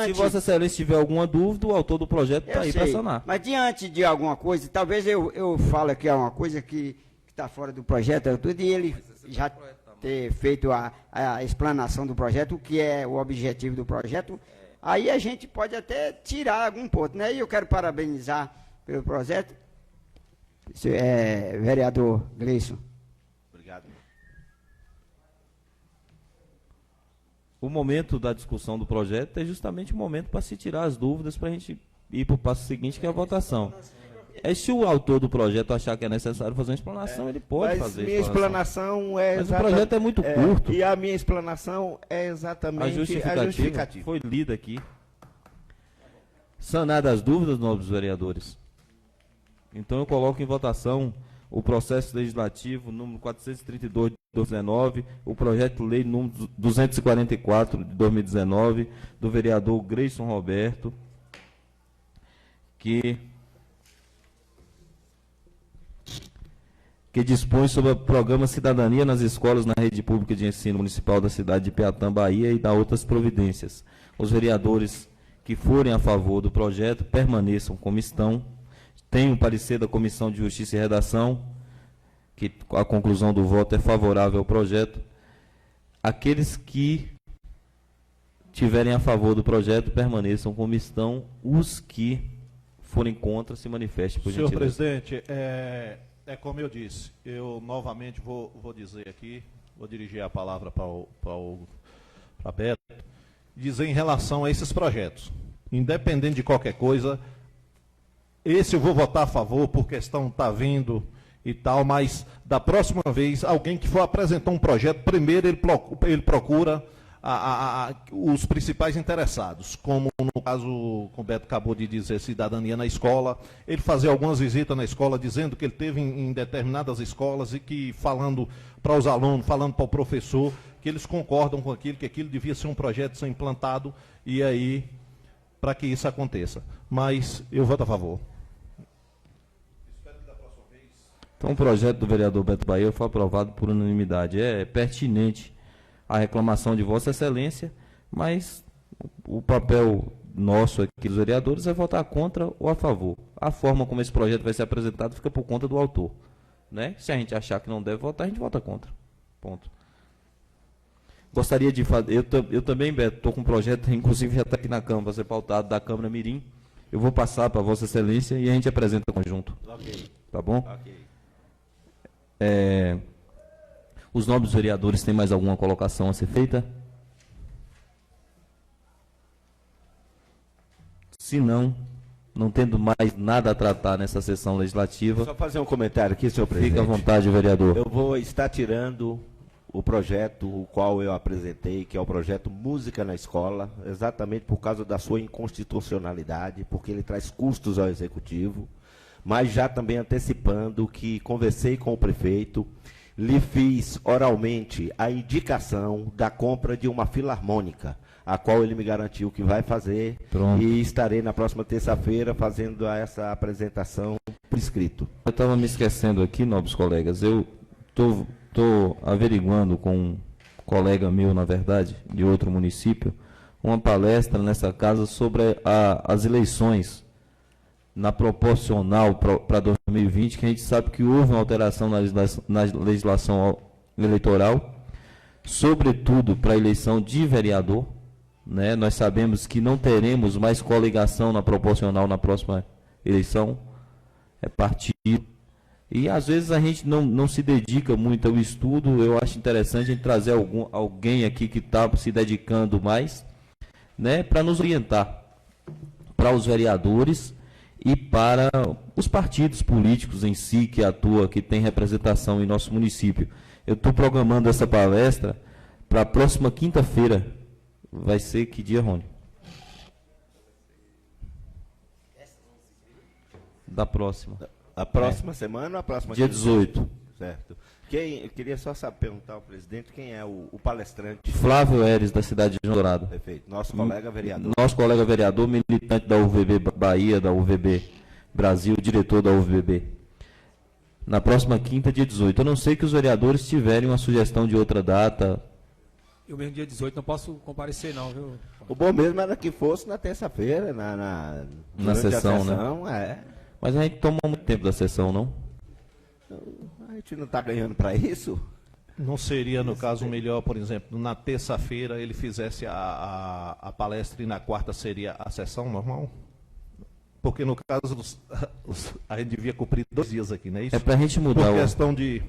Se Vossa Excelência tiver alguma dúvida, o autor do projeto está aí para sanar. Mas diante de alguma coisa, talvez eu fale que é uma coisa que está fora do projeto, tudo, e ele já ter feito a explanação do projeto, o que é o objetivo do projeto, aí a gente pode até tirar algum ponto, né? E eu quero parabenizar pelo projeto, vereador Gleison. Obrigado. O momento da discussão do projeto é justamente o momento para se tirar as dúvidas, para a gente ir para o passo seguinte, que é a votação. Se o autor do projeto achar que é necessário fazer uma explanação, ele pode fazer minha explanação é Mas o projeto é muito curto. E a minha explanação é exatamente a justificativa. Foi lida aqui. Sanadas as dúvidas, nobres vereadores. Então eu coloco em votação o processo legislativo número 432 de 2019, o projeto de lei número 244 de 2019, do vereador Gleison Roberto, que dispõe sobre o programa Cidadania nas escolas na rede pública de ensino municipal da cidade de Piatã, Bahia, e da outras providências. Os vereadores que forem a favor do projeto permaneçam como estão. Tem o parecer da Comissão de Justiça e Redação, que a conclusão do voto é favorável ao projeto. Aqueles que tiverem a favor do projeto permaneçam como estão. Os que forem contra se manifestem, por gentileza. Senhor presidente, é como eu disse, eu novamente vou dizer aqui, vou dirigir a palavra para Beto, dizer em relação a esses projetos. Independente de qualquer coisa, esse eu vou votar a favor, por questão está vindo e tal, mas da próxima vez, alguém que for apresentar um projeto, primeiro ele procura os principais interessados, como no caso, como o Beto acabou de dizer, cidadania na escola, ele fazer algumas visitas na escola, dizendo que ele teve em determinadas escolas e que falando para os alunos, falando para o professor, que eles concordam com aquilo, que aquilo devia ser um projeto a ser implantado, e aí, para que isso aconteça. Mas eu voto a favor. Então o projeto do vereador Beto Bahia foi aprovado por unanimidade. É pertinente a reclamação de Vossa Excelência, mas o papel nosso aqui dos vereadores é votar contra ou a favor. A forma como esse projeto vai ser apresentado fica por conta do autor, né? Se a gente achar que não deve votar, a gente vota contra. Ponto. Gostaria de fazer... Eu também, Beto, estou com um projeto, inclusive já está aqui na Câmara, para ser pautado, da Câmara Mirim. Eu vou passar para Vossa Excelência e a gente apresenta conjunto. Ok. Tá bom? Ok. Os nobres vereadores têm mais alguma colocação a ser feita? Se não tendo mais nada a tratar nessa sessão legislativa... Só fazer um comentário aqui, senhor presidente. Fica à vontade, vereador. Eu vou estar tirando o projeto, o qual eu apresentei, que é o projeto Música na Escola, exatamente por causa da sua inconstitucionalidade, porque ele traz custos ao Executivo, mas já também antecipando que conversei com o prefeito, lhe fiz oralmente a indicação da compra de uma filarmônica, a qual ele me garantiu que vai fazer. Pronto. E estarei na próxima terça-feira fazendo essa apresentação por escrito. Eu estava me esquecendo aqui, nobres colegas, eu estou averiguando com um colega meu, na verdade, de outro município, uma palestra nessa casa sobre as eleições na proporcional para 2020, que a gente sabe que houve uma alteração na legislação eleitoral, sobretudo para a eleição de vereador, né? Nós sabemos que não teremos mais coligação na proporcional na próxima eleição, é partido, e às vezes a gente não se dedica muito ao estudo. Eu acho interessante a gente trazer alguém aqui que está se dedicando mais, né, para nos orientar, para os vereadores e para os partidos políticos em si que atuam, que tem representação em nosso município. Eu estou programando essa palestra para a próxima quinta-feira. Vai ser que dia, Rony? da próxima. A próxima semana ou a próxima Dia quinta? 18. Certo. Eu queria só perguntar ao presidente quem é o palestrante. Flávio Eres, da cidade de João Dourado. Perfeito. Nosso colega vereador. Nosso colega vereador, militante da UVB Bahia, da UVB Brasil, diretor da UVB. Na próxima quinta, dia 18. Eu não sei que os vereadores tiverem uma sugestão de outra data. Eu mesmo dia 18 não posso comparecer não, viu? O bom mesmo era que fosse na terça-feira, durante sessão, a sessão, né? Mas a gente toma muito tempo da sessão, não? A gente não está ganhando para isso? Não seria, no caso, melhor, por exemplo, na terça-feira ele fizesse a palestra e na quarta seria a sessão normal? Porque no caso, a gente devia cumprir 2 dias aqui, não é isso? É para a gente mudar. Por questão de...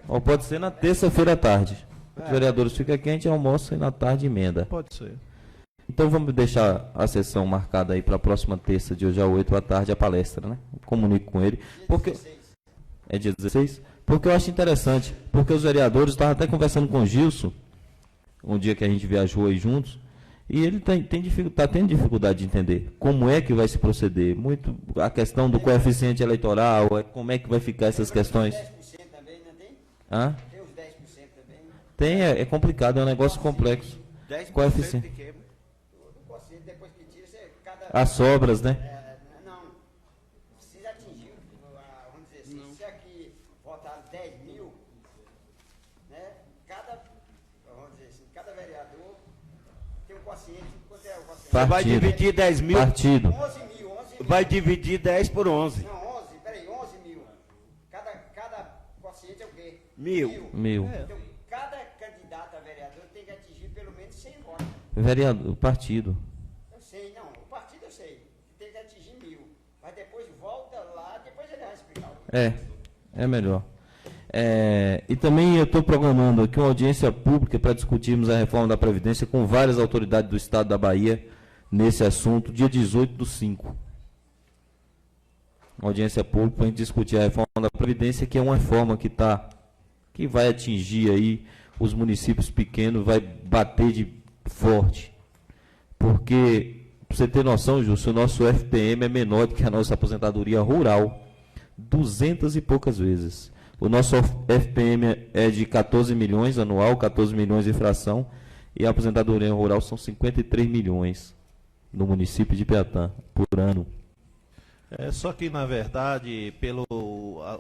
Ou pode ser na terça-feira à tarde. Os vereadores ficam aqui, a gente almoça e na tarde emenda. Pode ser. Então vamos deixar a sessão marcada aí para a próxima terça, de hoje às 8 da tarde, a palestra, né? Comunico com ele. Porque... É dia 16? Porque eu acho interessante, porque os vereadores, estavam até conversando com o Gilson, um dia que a gente viajou aí juntos, e ele está tendo dificuldade de entender como é que vai se proceder. Muito a questão do coeficiente eleitoral, como é que vai ficar essas questões. 10% também, não tem? Hã? Tem os 10% também. Tem, é complicado, é um negócio complexo. 10% Coeficiente. de quê? Depois que tira, você, As sobras, né? não, precisa atingir, vamos dizer assim, se aqui votaram 10 mil, né, vamos dizer assim, cada vereador tem um quociente, quanto é o quociente? Você vai dividir 10 mil? Partido. 11 mil. Vai dividir 10 por 11. Não, 11 mil. Cada quociente é o quê? Mil. Então, cada candidato a vereador tem que atingir pelo menos 100 votos. Vereador, partido. Eu sei, não, o partido eu sei, que tem que atingir 1000. Mas depois volta lá, depois ele vai explicar. É melhor. E também eu estou programando aqui uma audiência pública para discutirmos a reforma da Previdência com várias autoridades do Estado da Bahia nesse assunto, dia 18/5. Uma audiência pública para a gente discutir a reforma da Previdência, que é uma reforma que vai atingir aí os municípios pequenos, vai bater de forte. Porque, para você ter noção, Justo, o nosso FPM é menor do que a nossa aposentadoria rural, 200 e poucas vezes. O nosso FPM é de 14 milhões anual, 14 milhões de fração, e a aposentadoria rural são 53 milhões no município de Piatã, por ano. Só que, na verdade,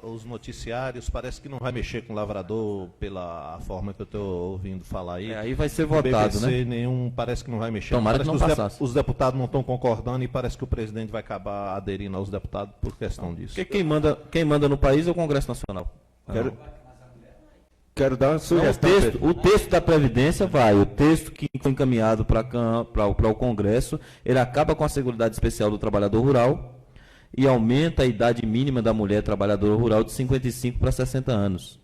os noticiários, parece que não vai mexer com o lavrador pela forma que eu estou ouvindo falar aí. Aí vai ser votado, BBC, né? parece que não vai mexer. Tomara Parece que não passasse. Os deputados não estão concordando e parece que o presidente vai acabar aderindo aos deputados por questão disso. Porque quem manda no país é o Congresso Nacional. Quero dar uma Não, sugestão. o texto da Previdência o texto que foi encaminhado para o Congresso, ele acaba com a Seguridade Especial do Trabalhador Rural e aumenta a idade mínima da mulher trabalhadora rural de 55 para 60 anos.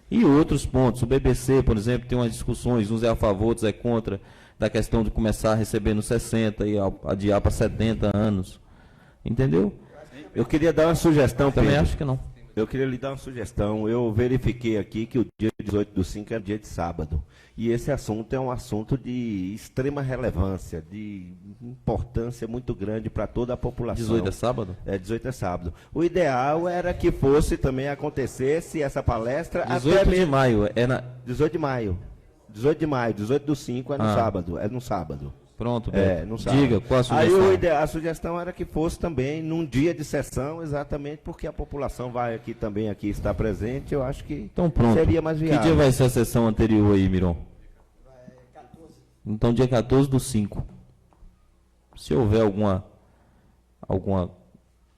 E outros pontos, o BBC, por exemplo, tem umas discussões, uns é a favor, outros é contra, da questão de começar a receber nos 60 e adiar para 70 anos. Entendeu? Eu queria dar uma sugestão, Também Pedro. acho que não. Eu queria lhe dar uma sugestão. Eu verifiquei aqui que o dia 18/5 é dia de sábado. E esse assunto é um assunto de extrema relevância, de importância muito grande para toda a população. 18 é sábado? 18 é sábado. O ideal era que fosse também acontecesse essa palestra 18 até de mesmo... maio. 18 de maio. 18/5 é no sábado. É no sábado. Pronto, Beto. No sábado. Diga, qual a Aí sugestão? a sugestão era que fosse também num dia de sessão, exatamente porque a população vai aqui também estar presente. Eu acho que Então pronto. seria mais viável. Que dia vai ser a sessão anterior aí, Miron? 14. Então dia 14/5. Se houver alguma...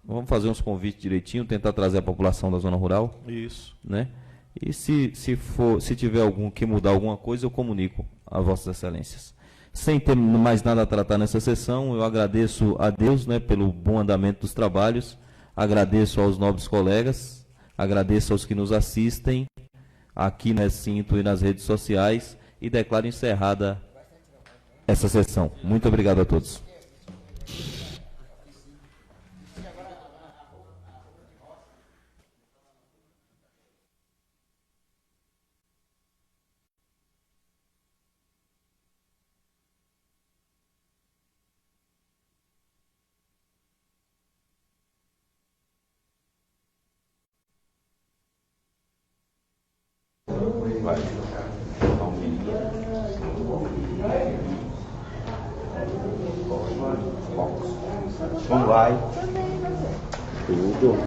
Vamos fazer uns convites direitinho, tentar trazer a população da zona rural. Isso. Né? E se tiver algum que mudar alguma coisa, eu comunico a Vossas Excelências. Sem ter mais nada a tratar nessa sessão, eu agradeço a Deus, né, pelo bom andamento dos trabalhos, agradeço aos nobres colegas, agradeço aos que nos assistem aqui no recinto e nas redes sociais e declaro encerrada essa sessão. Muito obrigado a todos. vai tomar um menino. Como vai? Tudo.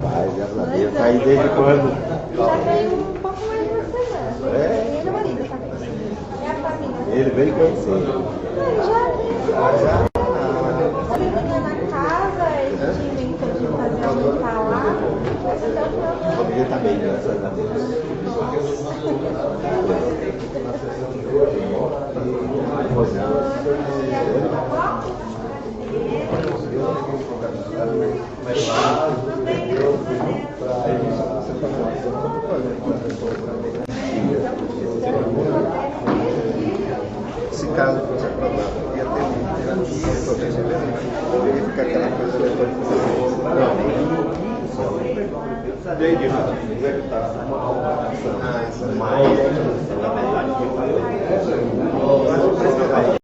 Vai, graças a Deus. Tá aí desde quando? Já veio um pouco mais de uma semana. É? Ele é marido, tá aqui. É a família. Ele veio conhecer. Ele já vinha na casa, a gente inventou de fazer almoçar lá. Mas até o final A família tá bem, graças a Deus. Esse caso que você aprovava, ia ter terapia, talvez ele ia ficar aquela coisa depois de você. E aí, Diego, como é que tá? Ah, isso é mais.